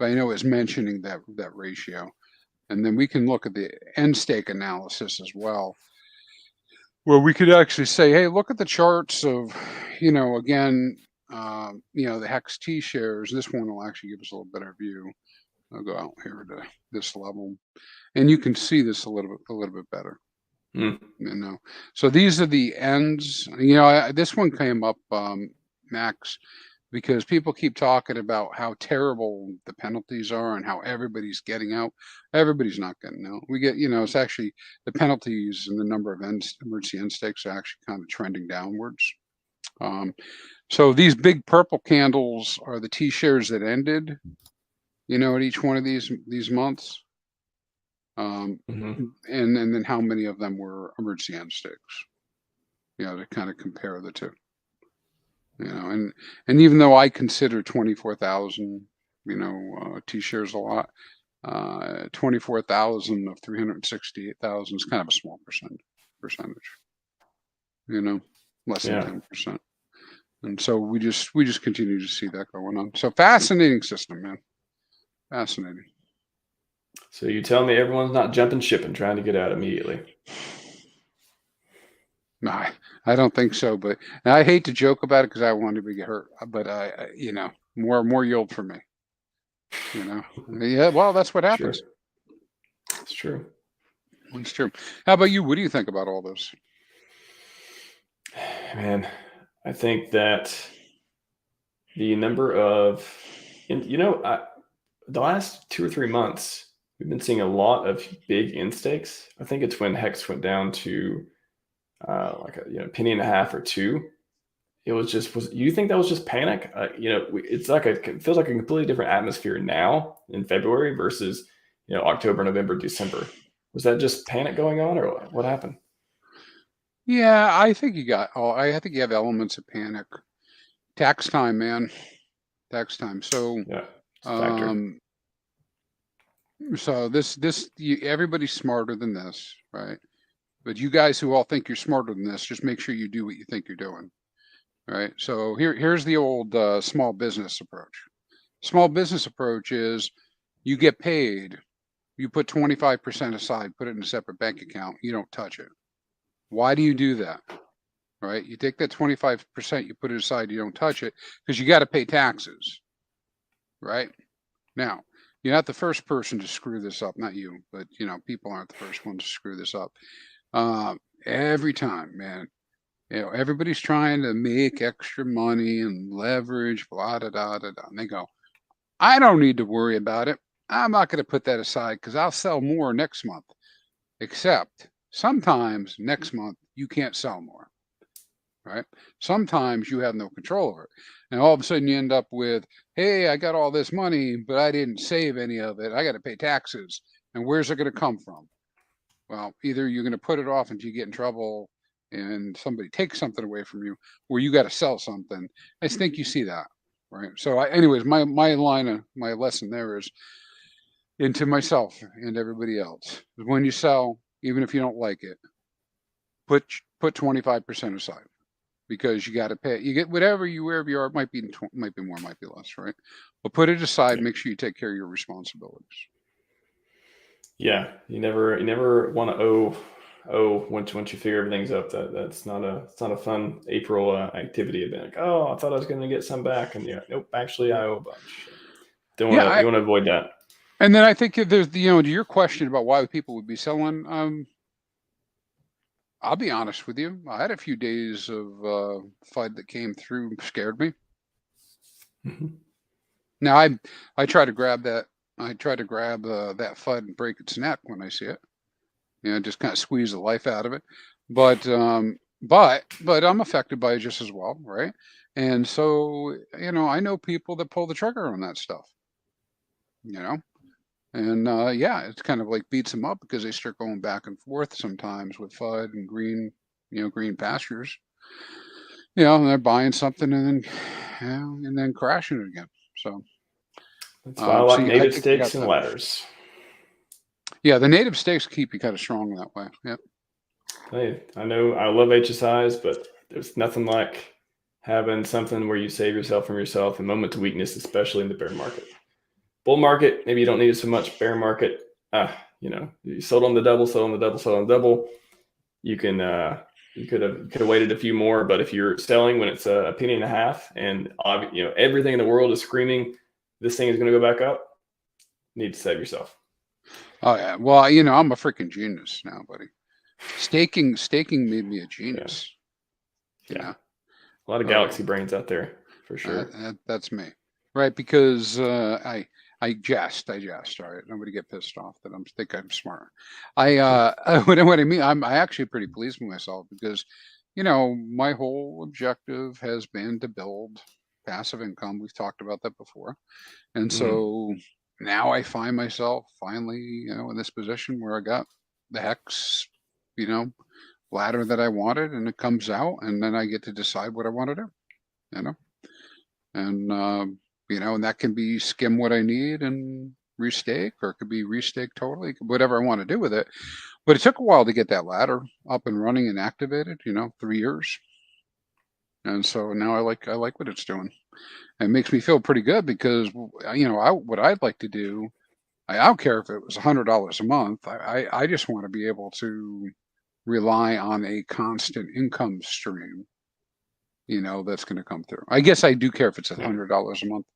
I know it's mentioning that ratio. And then we can look at the end stake analysis as well, where we could actually say, hey, look at the charts of, again, the HEX T shares. This one will actually give us a little better view. I'll go out here to this level, and you can see this a little bit better. So these are the ends. This one came up, Max, because people keep talking about how terrible the penalties are and how everybody's getting out. Everybody's not getting out. We get, it's actually the penalties and the number of emergency end stakes are actually kind of trending downwards. So these big purple candles are the T-shares that ended, at each one of these months. And then how many of them were emergency end stakes, to kind of compare the two. And even though I consider 24,000, T-shares a lot, 24,000 of 368,000 is kind of a small percentage, less than 10%. And so we just continue to see that going on. So fascinating system, man. Fascinating. So you tell me everyone's not jumping ship and trying to get out immediately? No, I don't think so. But I hate to joke about it because I want to get hurt. But more yield for me. Yeah. Well, that's what happens. Sure. It's true. It's true. How about you? What do you think about all this? Man, I think that the number of, the last 2 or 3 months, we've been seeing a lot of big in stakes. I think it's when HEX went down to like a penny and a half or two. It was you think that was just panic? It feels like a completely different atmosphere now in February versus October, November, December. Was that just panic going on, or what happened? Yeah, I think I think you have elements of panic. Tax time, man. Tax time. So yeah, factor. So everybody's smarter than this, right? But you guys who all think you're smarter than this, just make sure you do what you think you're doing, right? So here's the old small business approach. Small business approach is you get paid, you put 25% aside, put it in a separate bank account, you don't touch it. Why do you do that? Right? You take that 25%, you put it aside, you don't touch it because you got to pay taxes, right? Now, you're not the first person to screw this up, not you, but people aren't the first one to screw this up. Every time, man, everybody's trying to make extra money and leverage, blah, da, da, da, da. And they go, I don't need to worry about it. I'm not going to put that aside because I'll sell more next month. Except sometimes next month you can't sell more, right? Sometimes you have no control over it. And all of a sudden you end up with, hey, I got all this money, but I didn't save any of it. I got to pay taxes. And where's it going to come from? Well, either you're going to put it off until you get in trouble and somebody takes something away from you, or you got to sell something. I think you see that, right? So anyways, my lesson there is into myself and everybody else. When you sell, even if you don't like it, put 25% aside. Because you got to pay. You get wherever you are. It might be more, might be less, right? But put it aside. Make sure you take care of your responsibilities. Yeah, you never want to owe once you figure everything's up. That's not a fun April activity. Of like, oh, I thought I was going to get some back, and nope, actually I owe a bunch. You want to avoid that. And then I think there's to your question about why people would be selling. I'll be honest with you. I had a few days of FUD that came through and scared me. Mm-hmm. Now I try to grab that. I try to grab that FUD and break its neck when I see it. Just kind of squeeze the life out of it. But I'm affected by it just as well, right? And so I know people that pull the trigger on that stuff. And it's kind of like beats them up because they start going back and forth sometimes with FUD and green pastures. And they're buying something and then crashing it again. So that's why I like native stakes and ladders. Yeah, the native stakes keep you kind of strong that way. Yeah. Hey, I know I love HSIs, but there's nothing like having something where you save yourself from yourself in moments of weakness, especially in the bear market. Bull market, maybe you don't need it so much. Bear market, you sold on the double. You can you could have waited a few more, but if you're selling when it's a penny and a half, and everything in the world is screaming this thing is going to go back up, you need to save yourself. Oh yeah, well I'm a freaking genius now, buddy. Staking made me a genius. Yeah, a lot of galaxy brains out there. for sure. That's me, right? Because I jest. All right, nobody get pissed off that I'm smart. What I mean, I'm actually pretty pleased with myself because, my whole objective has been to build passive income. We've talked about that before, and so now I find myself finally, in this position where I got the HEX, ladder that I wanted, and it comes out, and then I get to decide what I want to do, and and that can be skim what I need and restake, or it could be restake totally, whatever I want to do with it. But it took a while to get that ladder up and running and activated, 3 years. And so now I like what it's doing. It makes me feel pretty good because, what I'd like to do, I don't care if it was $100 a month. I just want to be able to rely on a constant income stream, that's going to come through. I guess I do care if it's $100 a month,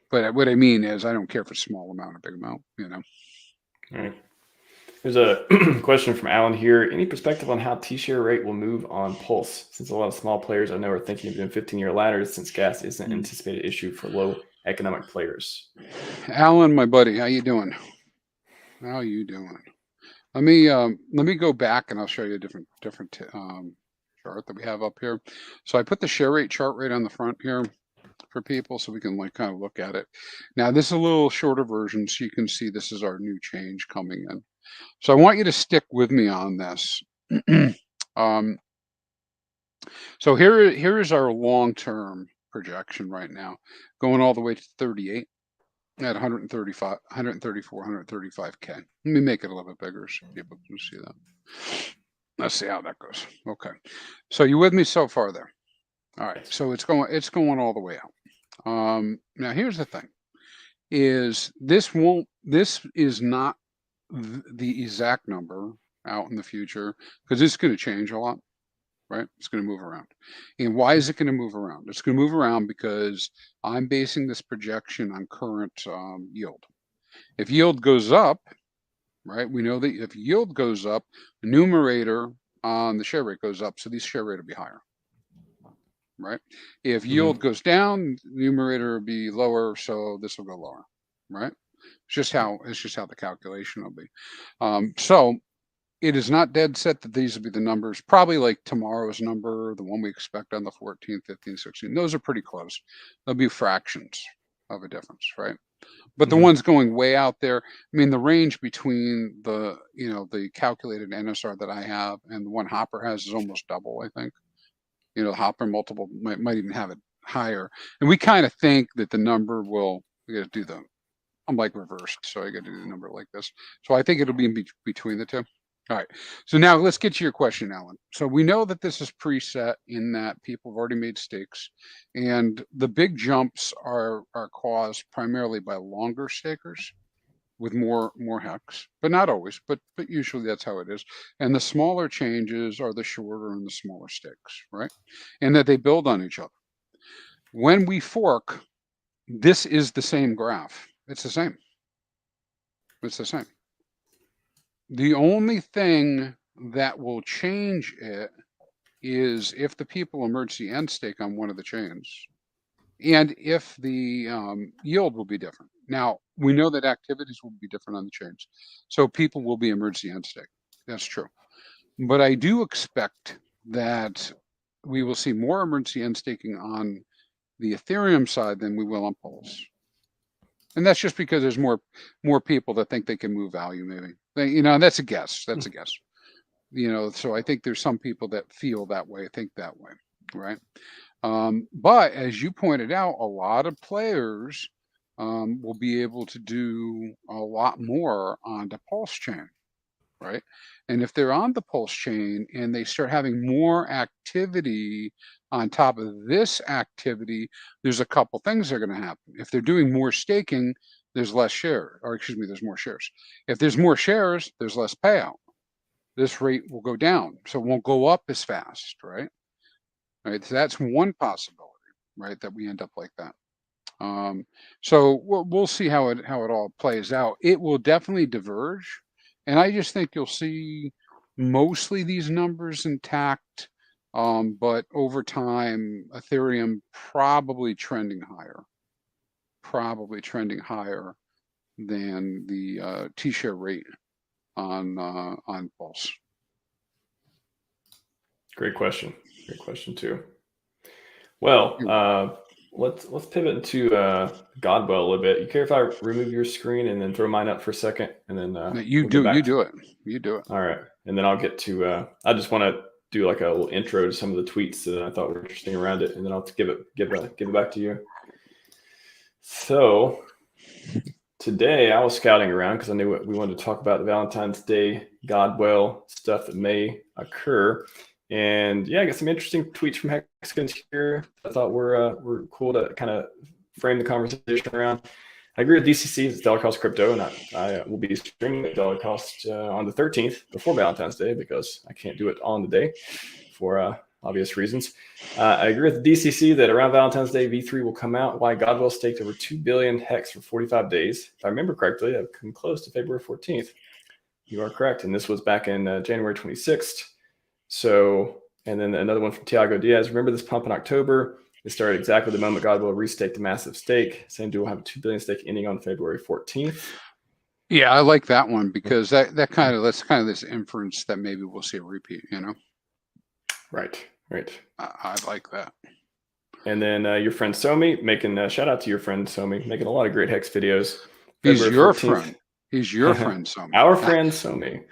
but what I mean is I don't care if it's a small amount or big amount, All right. There's a question from Alan here. Any perspective on how T-share rate will move on Pulse? Since a lot of small players I know are thinking of doing 15-year ladders, since gas isn't an anticipated issue for low economic players. Alan, my buddy, how you doing? How you doing? Let me go back and I'll show you a different chart that we have up here. So I put the share rate chart right on the front here for people so we can kind of look at it. Now this is a little shorter version so you can see this is our new change coming in. So I want you to stick with me on this. So here is our long-term projection right now, going all the way to 38 at 135, 134, 135K. Let me make it a little bit bigger so people can see that. Let's see how that goes. Okay. So you with me so far there? All right. So it's going all the way out. Now here's the thing is this is not the exact number out in the future because it's going to change a lot, right? It's going to move around. And why is it going to move around? It's going to move around because I'm basing this projection on current yield. If yield goes up, right, we know that if yield goes up, the numerator on the share rate goes up, so these share rate will be higher, right? If yield goes down, the numerator will be lower, so this will go lower, right? It's just how the calculation will be. So it is not dead set that these will be the numbers. Probably like tomorrow's number, the one we expect on the 14th, 15th, 16th. Those are pretty close. They'll be fractions of a difference, right? But the ones going way out there, I mean, the range between the calculated NSR that I have and the one Hopper has is almost double, I think. Hopper multiple might even have it higher. And we kind of think that the number we got to do I'm like reversed, so I got to do the number like this. So I think it'll be in between the two. All right. So now let's get to your question, Alan. So we know that this is preset in that people have already made stakes, and the big jumps are caused primarily by longer stakers with more HEX, but not always, but usually that's how it is. And the smaller changes are the shorter and the smaller stakes, right? And that they build on each other. When we fork, this is the same graph. It's the same. It's the same. The only thing that will change it is if the people emerge the end stake on one of the chains, and if the yield will be different. Now, we know that activities will be different on the chains, so people will be emerge the end stake. That's true. But I do expect that we will see more emergency end staking on the Ethereum side than we will on Pulse. And that's just because there's more people that think they can move value, maybe. That's a guess. That's a guess. So I think there's some people that feel that way, think that way, right? But as you pointed out, a lot of players will be able to do a lot more on the PulseChain, right? And if they're on the PulseChain and they start having more activity on top of this activity, there's a couple things that are going to happen. If they're doing more staking, there's less share, or excuse me, there's more shares. If there's more shares, there's less payout. This rate will go down, so it won't go up as fast, right? Right. So that's one possibility, right? That we end up like that. So we'll see how it all plays out. It will definitely diverge, and I just think you'll see mostly these numbers intact But over time, Ethereum probably trending higher than the T-share rate on Pulse. Great question too. Well, let's pivot into GodWhale a little bit. You care if I remove your screen and then throw mine up for a second, and then you do it. All right, and then I'll get to. I just want to do like a little intro to some of the tweets that I thought were interesting around it, and then I'll give it back to you. So today I was scouting around because I knew we wanted to talk about the Valentine's Day GodWhale stuff that may occur. And yeah, I got some interesting tweets from Hexkins here. I thought were cool to kind of frame the conversation around. I agree with DCC. It's dollar cost crypto, and I will be streaming at dollar cost on the 13th before Valentine's Day because I can't do it on the day for obvious reasons. I agree with DCC that around Valentine's Day, V3 will come out. Why GodWhale staked over 2 billion hex for 45 days. If I remember correctly, I've come close to February 14th. You are correct, and this was back in January 26th. So, and then another one from Tiago Diaz. Remember this pump in October? It started exactly the moment GodWhale restaked a massive stake. Same dual have a 2 billion stake ending on February 14th. Yeah, I like that one because that's kind of this inference that maybe we'll see a repeat. Right. I like that. And then your friend Somi making shout out to your friend Somi making a lot of great hex videos. He's your friend. He's your friend, Somi. Our friend Somi.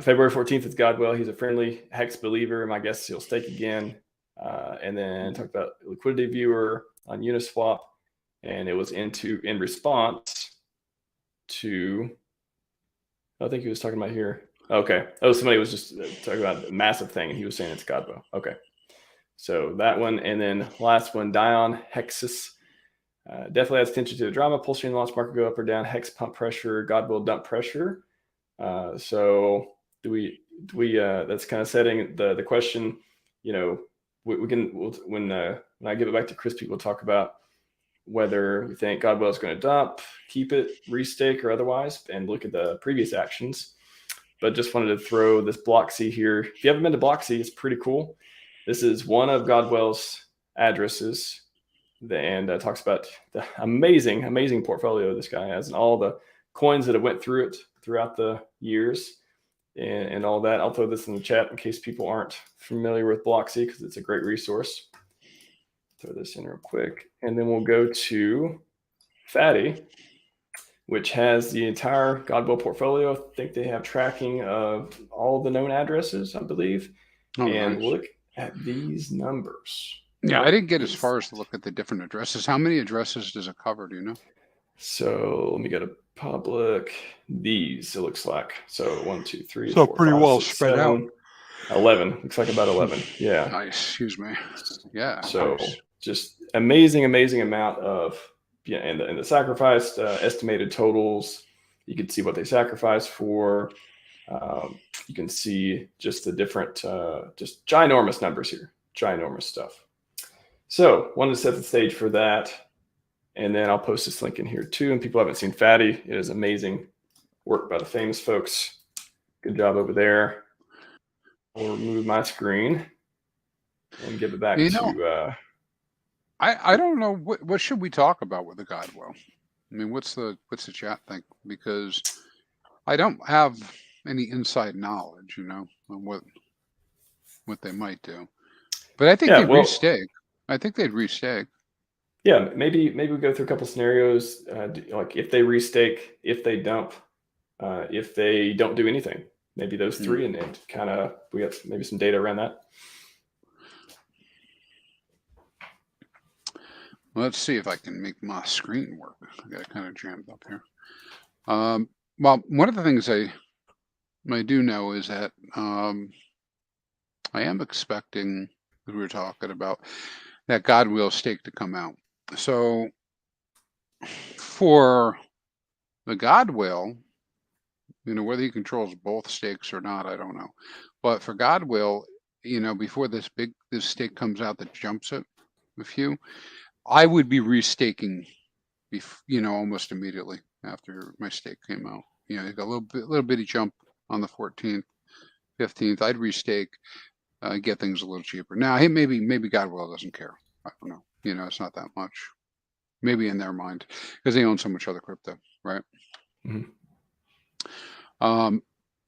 February 14th is GodWhale. He's a friendly hex believer. My guess he'll stake again. And then talk about liquidity viewer on Uniswap. And it was in response to, I think he was talking about here. Okay. Oh, somebody was just talking about a massive thing and he was saying it's GodWhale. Okay. So that one. And then last one, Dion Hexus. Definitely adds attention to the drama. PulseChain launch market go up or down. Hex pump pressure. GodWhale dump pressure. So do we? That's kind of setting the question. When I give it back to Chrispy, we'll talk about whether we think GodWhale is going to dump, keep it, restake, or otherwise, and look at the previous actions. But just wanted to throw this block C here. If you haven't been to block C, it's pretty cool. This is one of GodWhale's addresses. And talks about the amazing portfolio this guy has and all the coins that have went through it throughout the years and all that. I'll throw this in the chat in case people aren't familiar with Bloxy because it's a great resource. Throw this in real quick. And then we'll go to Fatty, which has the entire GodWhale portfolio. I think they have tracking of all the known addresses, I believe. And nice. Look at these numbers. Yeah, I didn't get as far as to look at the different addresses. How many addresses does it cover? Do you know? So let me go to public. These, it looks like. So 1, 2, 3. So 4, pretty 5, well 6, spread 7, out. 11. Looks like about 11. Yeah. Nice. Excuse me. Yeah. So nice. Just amazing amount of and the sacrificed estimated totals. You can see what they sacrificed for. You can see just the different, just ginormous numbers here. Ginormous stuff. So wanted to set the stage for that. And then I'll post this link in here too. And people haven't seen Fatty. It is amazing work by the famous folks. Good job over there. I'll remove my screen and give it back to I don't know what should we talk about with the GodWhale? I mean, what's the chat think? Because I don't have any inside knowledge, on what they might do. But I think they'd restake. I think they'd restake. Yeah, maybe we go through a couple scenarios, like if they restake, if they dump, if they don't do anything. Maybe those three, and kind of we got maybe some data around that. Let's see if I can make my screen work. I got it kind of jammed up here. Well, one of the things I do know is that I am expecting, as we were talking about, that GodWhale stake to come out. So for the GodWhale, whether he controls both stakes or not, I don't know. But for GodWhale, before this stake comes out that jumps it a few, I would be restaking, almost immediately after my stake came out. You got a little bitty jump on the 14th, 15th. I'd restake. get things a little cheaper. Now, hey, maybe GodWhale doesn't care. I don't know. You know, it's not that much. Maybe in their mind, because they own so much other crypto, right? Mm-hmm.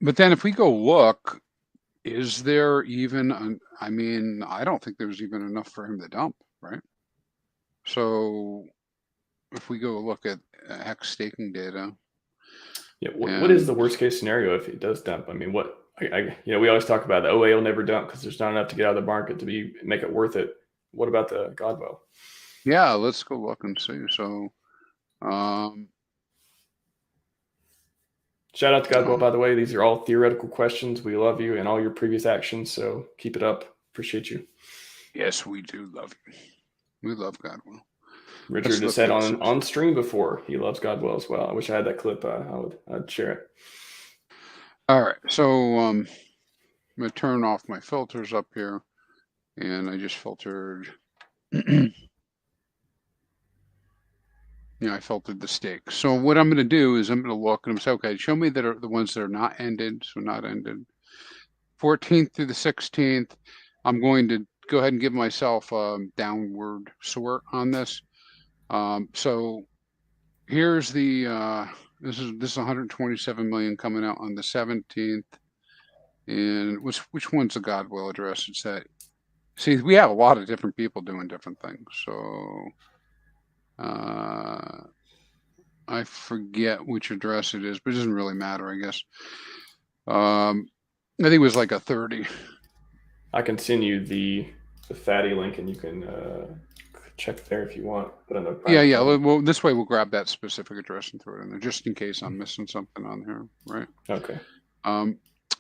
But then if we go look, is there even, I mean, I don't think there's even enough for him to dump, right? So if we go look at HEX staking data. Yeah, what is the worst case scenario if he does dump? I mean, you know, we always talk about the OA will never dump because there's not enough to get out of the market to make it worth it. What about the GodWhale? Yeah, let's go look and see. So, shout out to GodWhale, by the way. These are all theoretical questions. We love you and all your previous actions, so keep it up. Appreciate you. Yes, we do love you. We love GodWhale. Richard has said on stream before he loves GodWhale as well. I wish I had that clip. I'd share it. All right, so I'm gonna turn off my filters up here, and I just filtered. I filtered the stake. So what I'm going to do is I'm going to look and I'm say, okay, show me that are the ones that are not ended. So not ended. 14th through the 16th. I'm going to go ahead and give myself a downward sort on this. So here's the this is 127 million coming out on the 17th. And which one's the GodWhale address? It's that. See, we have a lot of different people doing different things. So I forget which address it is, but it doesn't really matter, I guess. I think it was like a 30. I can send you the fatty link, and you can check there if you want. Yeah. Well, this way we'll grab that specific address and throw it in there, just in case I'm missing something on here, right? Okay.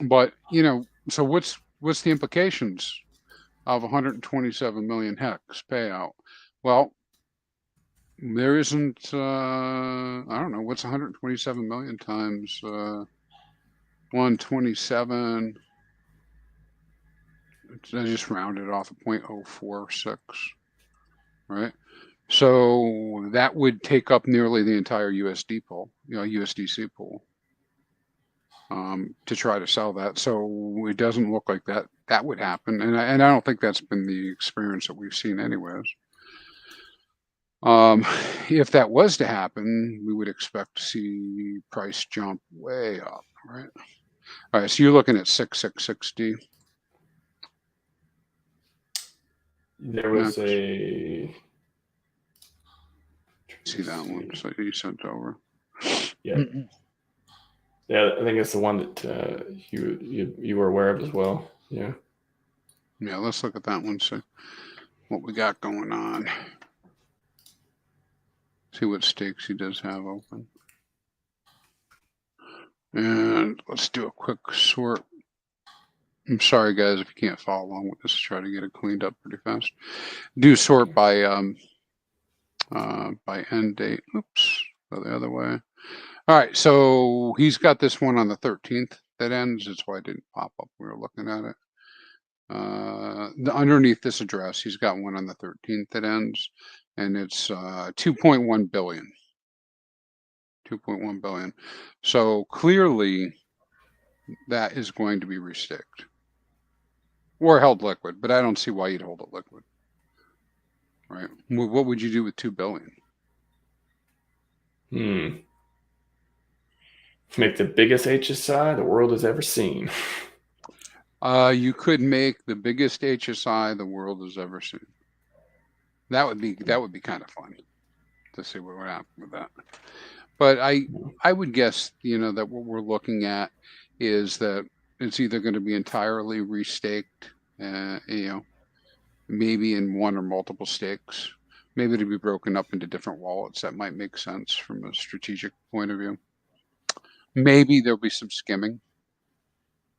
But you know, so what's the implications of 127 million HEX payout? Well, there isn't. I don't know what's 127 million times 127. I just rounded off a 0.046, right? So that would take up nearly the entire USD pool, USDC pool, to try to sell that. So it doesn't look like that would happen, and I don't think that's been the experience that we've seen anyways. If that was to happen, we would expect to see price jump way up, right? All right, so you're looking at 666D. There was a. See that one? So you sent over. Yeah. Yeah, I think it's the one that you were aware of as well. Yeah. Yeah, let's look at that one. See what we got going on. See what stakes he does have open. And let's do a quick sort. I'm sorry, guys, if you can't follow along with this. Try to get it cleaned up pretty fast. Do sort by end date. Oops, go the other way. All right, so he's got this one on the 13th that ends. That's why it didn't pop up. We were looking at it. Underneath this address, he's got one on the 13th that ends, and it's 2.1 billion. 2.1 billion. So clearly, that is going to be restaked or held liquid, but I don't see why you'd hold it liquid. Right? What would you do with 2 billion? Make the biggest HSI the world has ever seen. You could make the biggest HSI the world has ever seen. That would be kind of fun to see what would happen with that. But I would guess, that what we're looking at is that it's either going to be entirely restaked, maybe in one or multiple stakes, maybe to be broken up into different wallets. That might make sense from a strategic point of view. Maybe there'll be some skimming.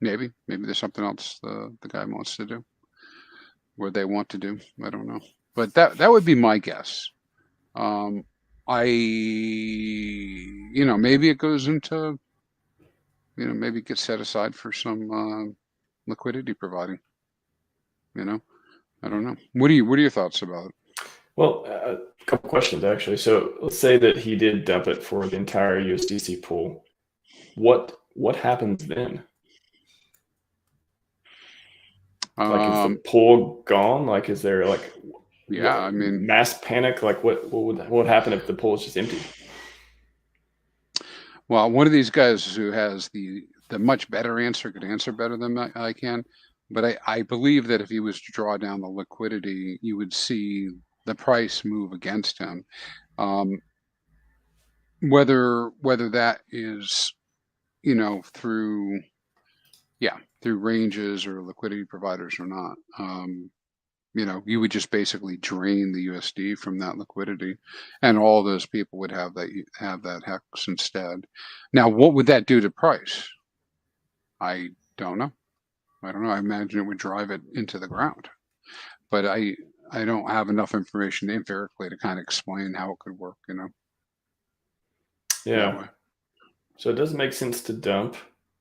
Maybe there's something else the guy wants to do, or they want to do. I don't know, but that would be my guess. Maybe it goes into, maybe it gets set aside for some liquidity providing. I don't know. What are your thoughts about it? Well, a couple questions actually. So let's say that he did dump it for the entire USDC pool. What happens then? Like, is the pool gone? Like, is there like, yeah, I mean, mass panic? Like, what would happen if the pool is just empty? well, one of these guys who has the much better answer could answer better than I can. But I believe that if he was to draw down the liquidity, you would see the price move against him. Whether that is, you know, through ranges or liquidity providers or not, you know, you would just basically drain the USD from that liquidity, and all those people would have that HEX instead. Now, what would that do to price? I don't know. I imagine it would drive it into the ground, but I don't have enough information empirically to kind of explain how it could work, you know. Yeah. So it doesn't make sense to dump.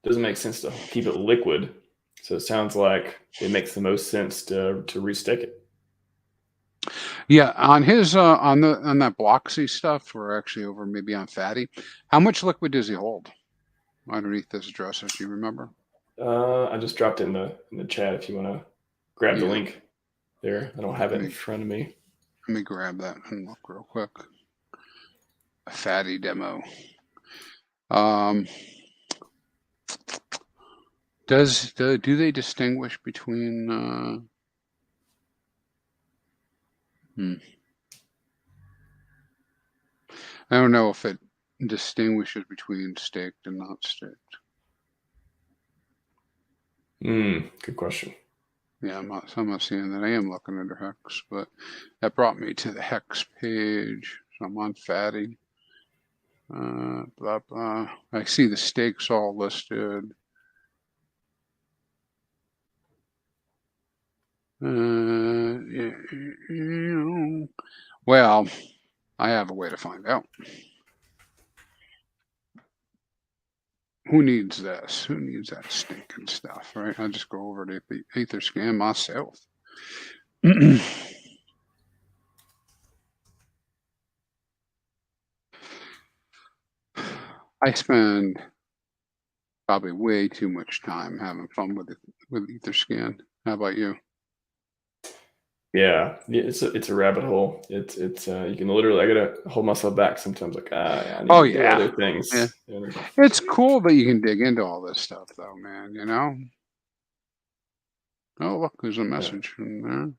Doesn't make sense to keep it liquid. So it sounds like it makes the most sense to restake it. Yeah, on his on that Bloxy stuff, or actually over maybe on Fatty, how much liquid does he hold underneath this addresses? Do you remember? I just dropped it in the chat if you want to grab the link there. I don't have it in front of me. Let me grab that and look real quick. A Fatty demo. Do they distinguish between I don't know if it distinguishes between staked and not staked. Good question. Yeah, I'm not seeing that. I am looking under HEX, but that brought me to the HEX page. So I'm on Fatty. Blah blah. I see the stakes all listed. Well, I have a way to find out. Who needs this? Who needs that stinking stuff, right? I'll just go over to the Etherscan myself. I spend probably way too much time having fun with Etherscan. How about you? Yeah, it's a rabbit hole. It's you can literally, I gotta hold myself back sometimes. Like, I need to do other things. Yeah. It's cool that you can dig into all this stuff, though, man. You know. Oh, look, there's a message in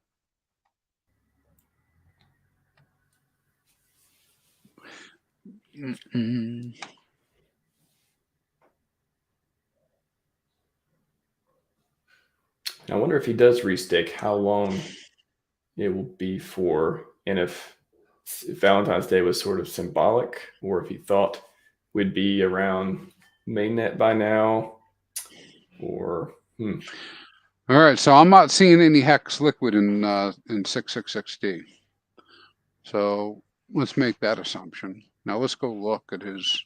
there. I wonder if he does restake, how long it will be for, and if Valentine's Day was sort of symbolic, or if he thought we'd be around mainnet by now, or All right, so I'm not seeing any HEX liquid in 666D. So let's make that assumption. Now let's go look at his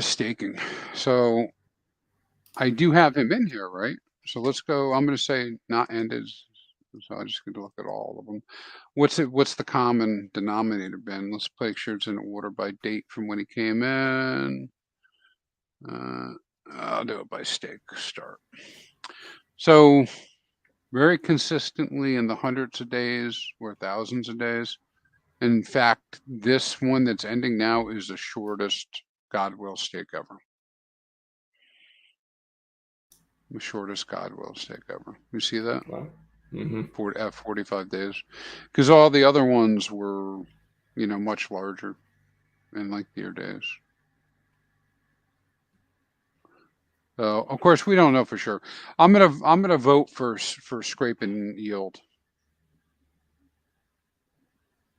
staking. So I do have him in here, right? So let's go. I'm going to say not ended. So I'm just going to look at all of them. What's the common denominator been? Let's make sure it's in order by date from when he came in. I'll do it by stake start. So very consistently in the hundreds of days or thousands of days. In fact, this one that's ending now is the shortest GodWhale stake ever. The shortest GodWhale stake ever. You see that? Wow. 45 days. Because all the other ones were, you know, much larger in lengthier days. So of course we don't know for sure. I'm gonna vote for scraping yield.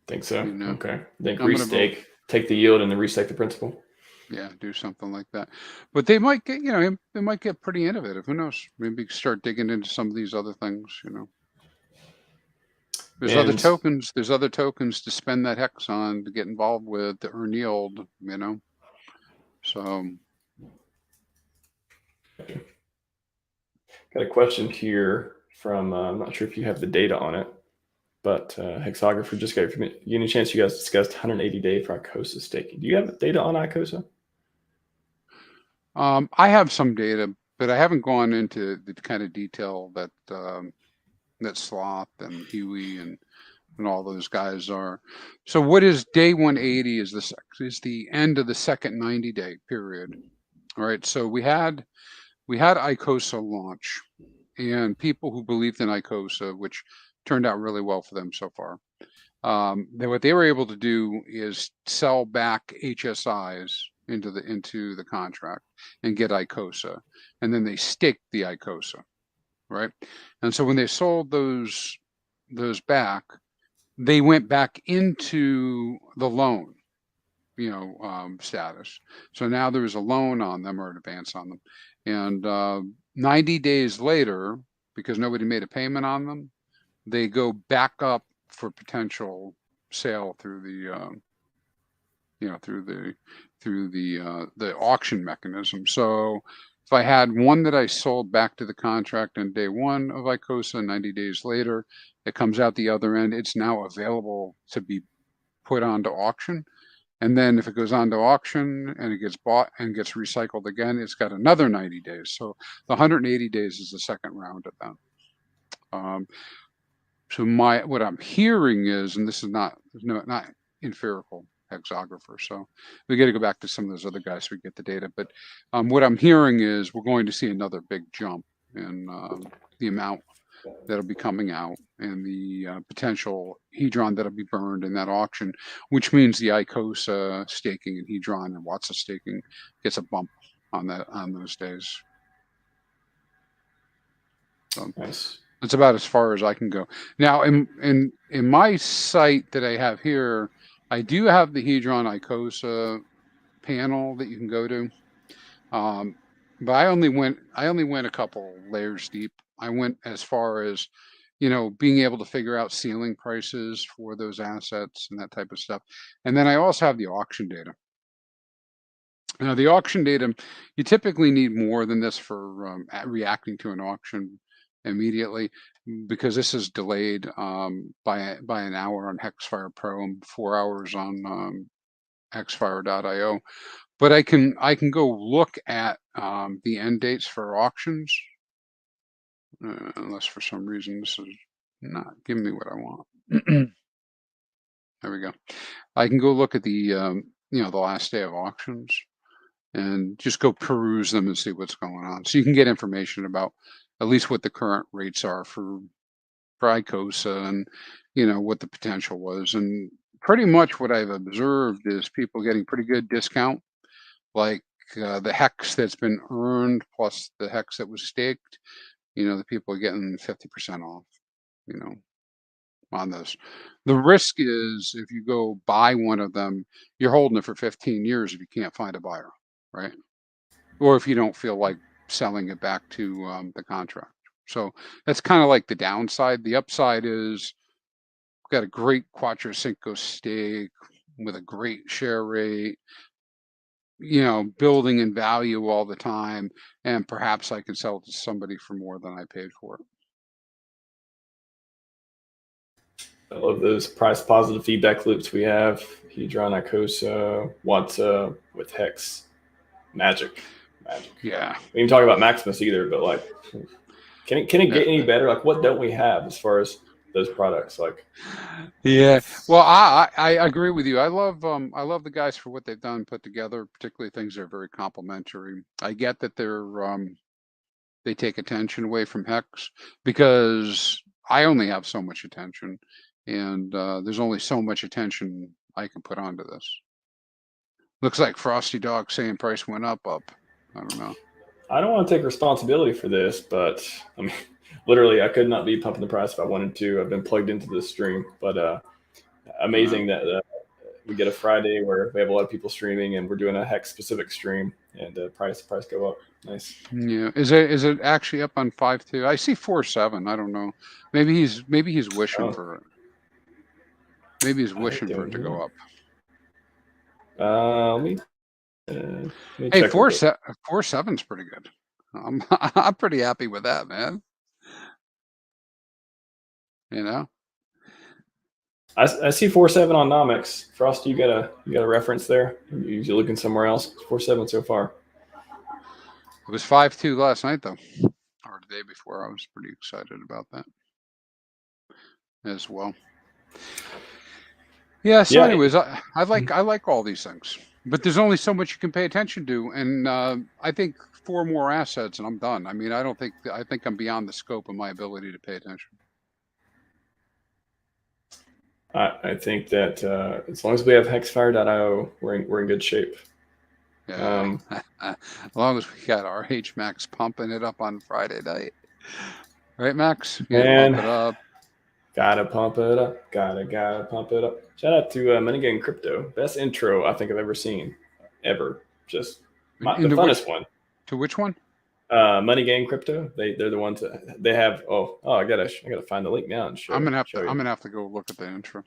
Think so. You know? Okay. Think restake, take the yield and then restake the principal. Yeah, do something like that. But they might get, you know, they might get pretty innovative. Who knows? Maybe start digging into some of these other things, you know. There's other tokens. There's other tokens to spend that HEX on, to get involved with, to earn yield, you know. So got a question here from I'm not sure if you have the data on it, but Hexographer just gave me any chance you guys discussed 180-day for Icosa staking. Do you have data on Icosa? I have some data, but I haven't gone into the kind of detail that that Sloth and Huey and all those guys are. So what is day 180 is the end of the second 90-day period. All right. So we had Icosa launch, and people who believed in Icosa, which turned out really well for them so far. What they were able to do is sell back HSIs into the contract and get Icosa, and then they staked the Icosa, right? And so when they sold those back, they went back into the loan, status. So now there's a loan on them or an advance on them, and 90 days later, because nobody made a payment on them, they go back up for potential sale through the through the auction mechanism. So if I had one that I sold back to the contract on day 1 of Icosa, 90 days later, it comes out the other end, it's now available to be put onto auction. And then if it goes on to auction and it gets bought and gets recycled again, it's got another 90 days. So the 180 days is the second round of them. So what I'm hearing is, and this is not empirical hexographer, so we got to go back to some of those other guys so we get the data. But what I'm hearing is we're going to see another big jump in the amount that'll be coming out and the potential Hedron that'll be burned in that auction, which means the Icosa staking and Hedron and Watsa staking gets a bump on those days. So Nice. that's about as far as I can go. Now, in my site that I have here, I do have the Hedron Icosa panel that you can go to, but I only went a couple layers deep. I went as far as, being able to figure out ceiling prices for those assets and that type of stuff. And then I also have the auction data. Now, the auction data, you typically need more than this for reacting to an auction immediately, because this is delayed by an hour on Hexfire Pro and 4 hours on hexfire.io. But I can go look at the end dates for auctions, unless for some reason this is not giving me what I want. There we go. I can go look at the the last day of auctions and just go peruse them and see what's going on. So you can get information about at least what the current rates are for Icosa and what the potential was. And pretty much what I've observed is people getting pretty good discount, like the hex that's been earned plus the hex that was staked. The people are getting 50% off, on those. The risk is if you go buy one of them, you're holding it for 15 years if you can't find a buyer, right? Or if you don't feel like selling it back to the contract. So that's kind of like the downside. The upside is we've got a great Quattro Cinco stake with a great share rate, building in value all the time, and perhaps I can sell it to somebody for more than I paid for it. I love those price positive feedback loops we have. Hedron, Icosa, Watsa with Hex. Magic. Yeah. We didn't talk about Maximus either, but like, can it get any better? Like, what don't we have as far as those products? Like, yeah. Well, I agree with you. I love the guys for what they've done, put together, particularly things that are very complementary. I get that they take attention away from Hex because I only have so much attention, and there's only so much attention I can put onto this. Looks like Frosty Dog saying price went up. I don't know. I don't want to take responsibility for this, but I mean, literally, I could not be pumping the price if I wanted to. I've been plugged into this stream, but amazing that we get a Friday where we have a lot of people streaming, and we're doing a Hex specific stream, and price go up. Nice. Yeah. Is it actually up on 5.2? I see 4.7. I don't know. Maybe he's wishing for it. Maybe he's wishing for it to go up. Let me hey, 4.7's pretty good. I'm pretty happy with that, man. I see 4.7 on Nomics. Frosty, you got a reference there? You're looking somewhere else. 4.7 so far. It was 5-2 last night, though, or the day before. I was pretty excited about that as well. Yeah. So, anyways, I like all these things, but there's only so much you can pay attention to, and I think 4 more assets, and I'm done. I mean, I think I'm beyond the scope of my ability to pay attention. I think that as long as we have hexfire.io, we're in good shape. Yeah. As long as we got RHMax pumping it up on Friday night, right, Max? Man, pump it up. Gotta pump it up. Gotta pump it up. Shout out to Money Game Crypto. Best intro I think I've ever seen. Ever. Just the funnest one. To which one? Money Game Crypto. They're the ones that they have. I gotta find the link now and show. I'm gonna have to go look at the intro.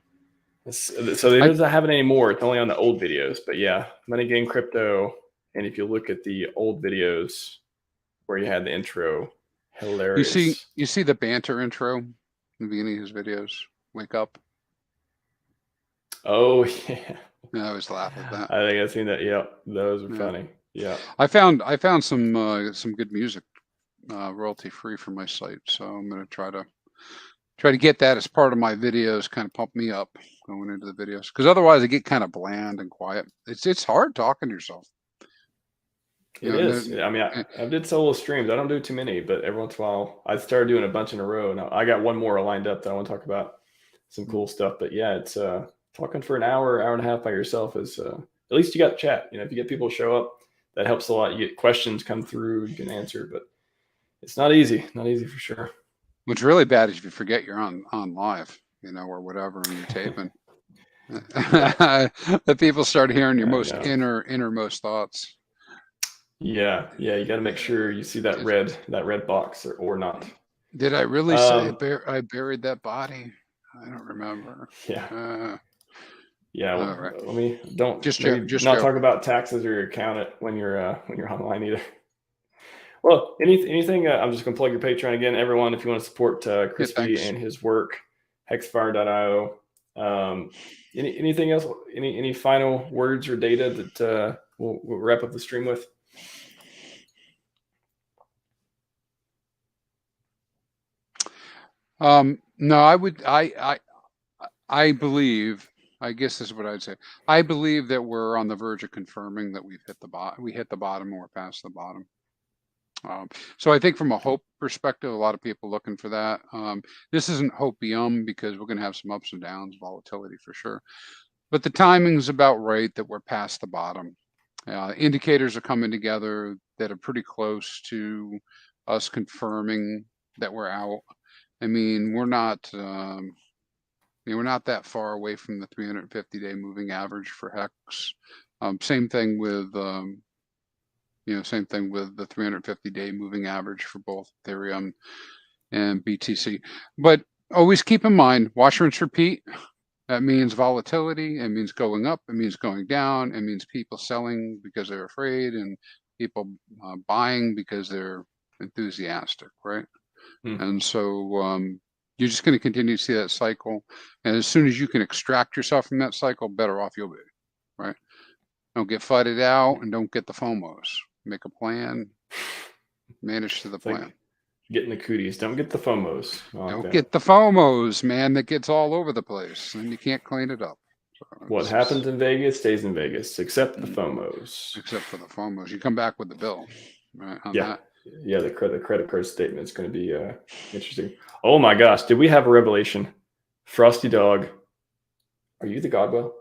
So they don't have it anymore. It's only on the old videos. But yeah, Money Game Crypto. And if you look at the old videos where you had the intro, hilarious. You see the banter intro in the beginning of his videos. Wake up. Oh yeah. I always laugh at that. I think I've seen that. Yeah, those are funny. Yeah. I found some good music royalty free for my site, so I'm gonna try to get that as part of my videos, kind of pump me up going into the videos, because otherwise I get kind of bland and quiet. It's hard talking to yourself. It is. I mean, I did solo streams. I don't do too many, but every once in a while I started doing a bunch in a row. Now I got one more lined up that I want to talk about, some cool stuff. But yeah, it's talking for an hour and a half by yourself is at least you got chat. If you get people to show up, that helps a lot. You get questions come through, you can answer, but it's not easy. Not easy for sure. What's really bad is if you forget you're on live, or whatever, and you're taping. The people start hearing your most innermost thoughts. Yeah, you got to make sure you see that red box or not. Did I really say I buried that body? I don't remember. Yeah. Well, right. Let me not talk about taxes or your accountant when you're online either. Well, anything. I'm just gonna plug your Patreon again, everyone. If you want to support Chrispy and his work, hexfire.io. Anything else? Any final words or data that we'll wrap up the stream with? No, I believe. I guess this is what I'd say. I believe that we're on the verge of confirming that we've hit the bottom. We hit the bottom, and we're past the bottom. So I think from a hope perspective, a lot of people looking for that. This isn't hopium because we're going to have some ups and downs, volatility for sure. But the timing's about right that we're past the bottom. Indicators are coming together that are pretty close to us confirming that we're out. I mean, we're not that far away from the 350-day moving average for HEX. Same thing with the 350-day moving average for both Ethereum and BTC. But always keep in mind, watch, rinse, repeat. That means volatility. It means going up. It means going down. It means people selling because they're afraid and people buying because they're enthusiastic, right? And so you're just going to continue to see that cycle. And as soon as you can extract yourself from that cycle, better off you'll be, right? Don't get fudded out and don't get the FOMOs. Make a plan, manage to the plan. Like getting the cooties. Don't get the FOMOs. Don't get the FOMOs, man. That gets all over the place and you can't clean it up. So what happens in Vegas stays in Vegas, except the FOMOs. Except for the FOMOs. You come back with the bill, right? Yeah, the credit card statement is going to be interesting. Oh my gosh, did we have a revelation? Frosty Dog, are you the GodWhale?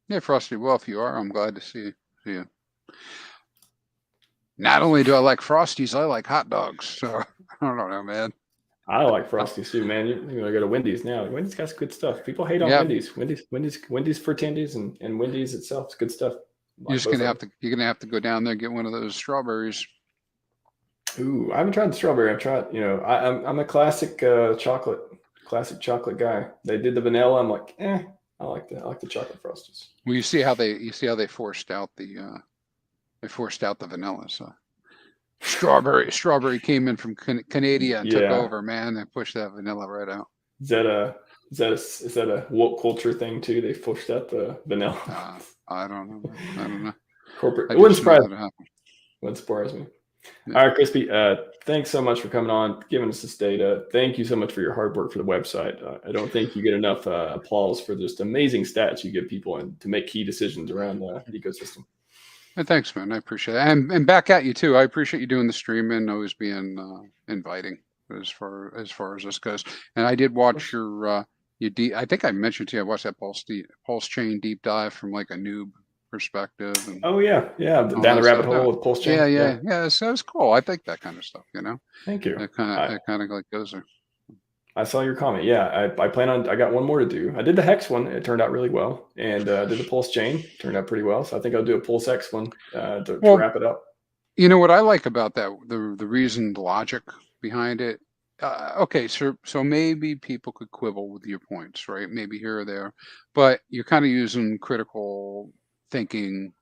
Yeah, Frosty. Well, if you are, I'm glad to see you. Not only do I like Frosties, I like hot dogs. So I don't know, man. I like Frosties too, man. You're going to go to Wendy's now. Wendy's got some good stuff. People hate on Wendy's. Wendy's for attendees and Wendy's itself is good stuff. You're gonna have to go down there and get one of those strawberries. Ooh, I haven't tried the strawberry. I've tried, I'm a classic chocolate guy. They did the vanilla. I'm like, I like the chocolate Frosties. Well, you see how they forced out the vanilla. So strawberry came in from Canada and took over, man. They pushed that vanilla right out. Is that a woke culture thing too? They pushed out the vanilla. I don't know. Corporate. It wouldn't surprise me. Wouldn't surprise me. All right, Chrispy, thanks so much for coming on, giving us this data. Thank you so much for your hard work for the website. I don't think you get enough applause for just amazing stats you give people and to make key decisions around the ecosystem. And thanks, man. I appreciate it. And back at you too. I appreciate you doing the stream and always being inviting as far as this goes. And I did watch your I think I mentioned to you I watched that PulseChain deep dive from like a noob perspective. And oh yeah, down the rabbit hole with PulseChain. Yeah. So it's cool. I think that kind of stuff. Thank you. It kind of like goes there. I saw your comment. Yeah, I plan on. I got one more to do. I did the HEX one. It turned out really well, and did the PulseChain. Turned out pretty well. So I think I'll do a PulseX one to wrap it up. You know what I like about that? The reason, the logic behind it. Okay, so maybe people could quibble with your points, right? Maybe here or there, but you're kind of using critical thinking,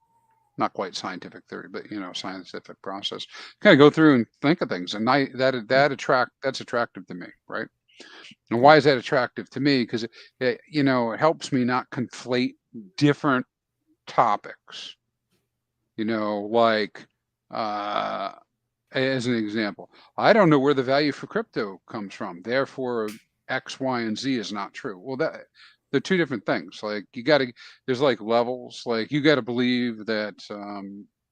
not quite scientific theory, but scientific process. Kind of go through and think of things, and that's attractive to me, right? And why is that attractive to me? Because it helps me not conflate different topics. Like as an example, I don't know where the value for crypto comes from. Therefore, X, Y, and Z is not true. Well, they're two different things. Like there's like levels. Like you got to believe that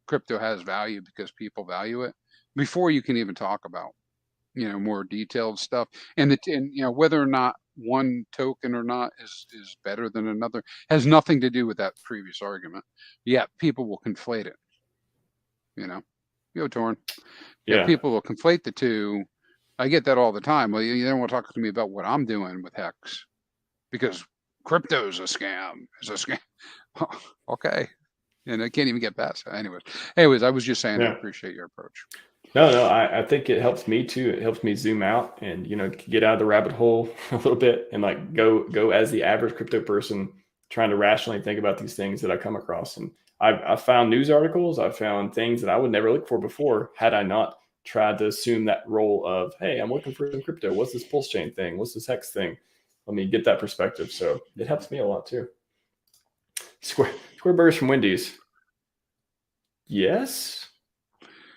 crypto has value because people value it before you can even talk about more detailed stuff. And whether or not one token or not is better than another has nothing to do with that previous argument. Yet people will conflate it. Torn. Yeah, people will conflate the two. I get that all the time. Well, you don't want to talk to me about what I'm doing with HEX because crypto's a scam. It's a scam. Okay. And I can't even get past that. Anyways, I was just saying I appreciate your approach. No, I think it helps me too. It helps me zoom out and get out of the rabbit hole a little bit and like go as the average crypto person trying to rationally think about these things that I come across. And I've found news articles, I've found things that I would never look for before had I not tried to assume that role of, hey, I'm looking for some crypto. What's this PulseChain thing? What's this HEX thing? Let me get that perspective. So it helps me a lot too. Square burgers from Wendy's. Yes.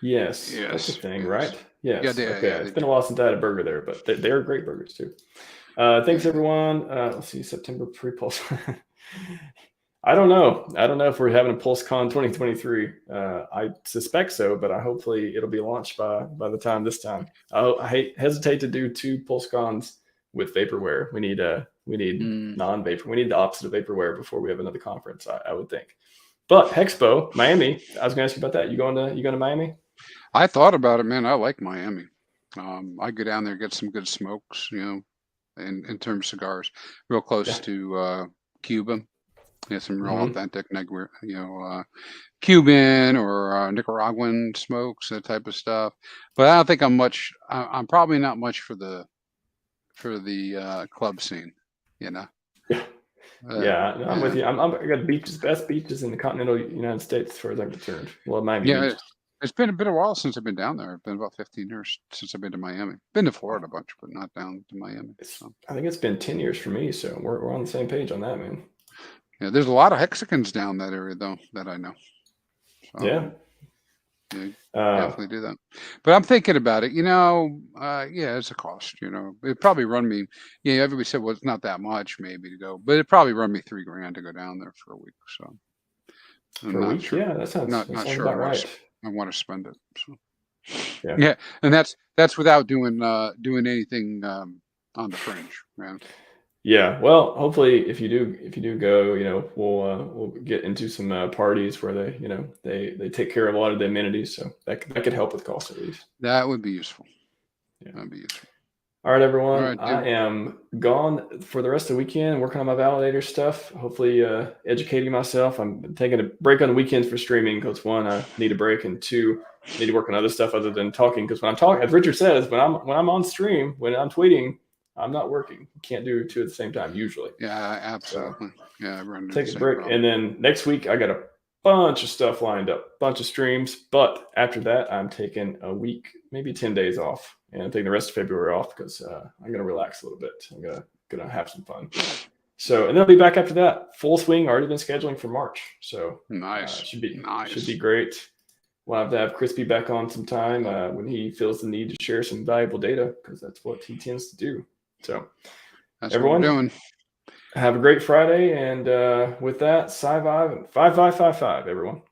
That's a thing, right? Yes. It's been a while since I had a burger there, but they're great burgers too. Thanks everyone. Let's see, September pre-pulse. I don't know if we're having a PulseCon 2023. I suspect so, but hopefully it'll be launched by the time this time. I hesitate to do 2 PulseCons with vaporware. We need non-vapor. We need the opposite of vaporware before we have another conference. I would think. But Hexpo, Miami. I was going to ask you about that. You going to Miami? I thought about it, man. I like Miami. I go down there, get some good smokes, in terms of cigars, real close to Cuba. Some real authentic, Cuban or Nicaraguan smokes, that type of stuff. But I don't think I'm probably not much for the club scene, I'm with you. I got best beaches in the continental United States as far as I'm concerned. Well, Miami. Yeah, it's been a while since I've been down there. It's been about 15 years since I've been to Miami. Been to Florida a bunch, but not down to Miami. So. I think it's been 10 years for me, so we're on the same page on that, man. Yeah, there's a lot of Hexicans down that area though that I know. So, definitely do that. But I'm thinking about it. It's a cost. It probably run me. Yeah, everybody said, well, it's not that much maybe to go, but it probably run me $3,000 to go down there for a week. So I'm not sure. Yeah, that sounds not sure. About right. I want to spend it. So. Yeah, and that's without doing anything on the fringe, man. Yeah, well, hopefully, if you do go, we'll get into some parties where they take care of a lot of the amenities, so that could help with cost at least. That would be useful. Yeah, that'd be useful. All right, everyone. All right, I am gone for the rest of the weekend, working on my validator stuff. Hopefully, educating myself. I'm taking a break on the weekends for streaming because 1, I need a break, and 2, I need to work on other stuff other than talking. Because when I'm talking, as Richard says, when I'm on stream, when I'm tweeting, I'm not working. Can't do 2 at the same time usually. Yeah, absolutely. So, take a break, and then next week I got a bunch of stuff lined up, bunch of streams. But after that, I'm taking a week, maybe 10 days off, and I'm taking the rest of February off because I'm gonna relax a little bit. I'm gonna have some fun. So, and then I'll be back after that. Full swing. Already been scheduling for March. So nice. Should be great. we'll have to have Chrispy back on sometime when he feels the need to share some valuable data, because that's what he tends to do. So That's everyone, what we're doing. have a great Friday. And with that, Scivive and 5555, everyone.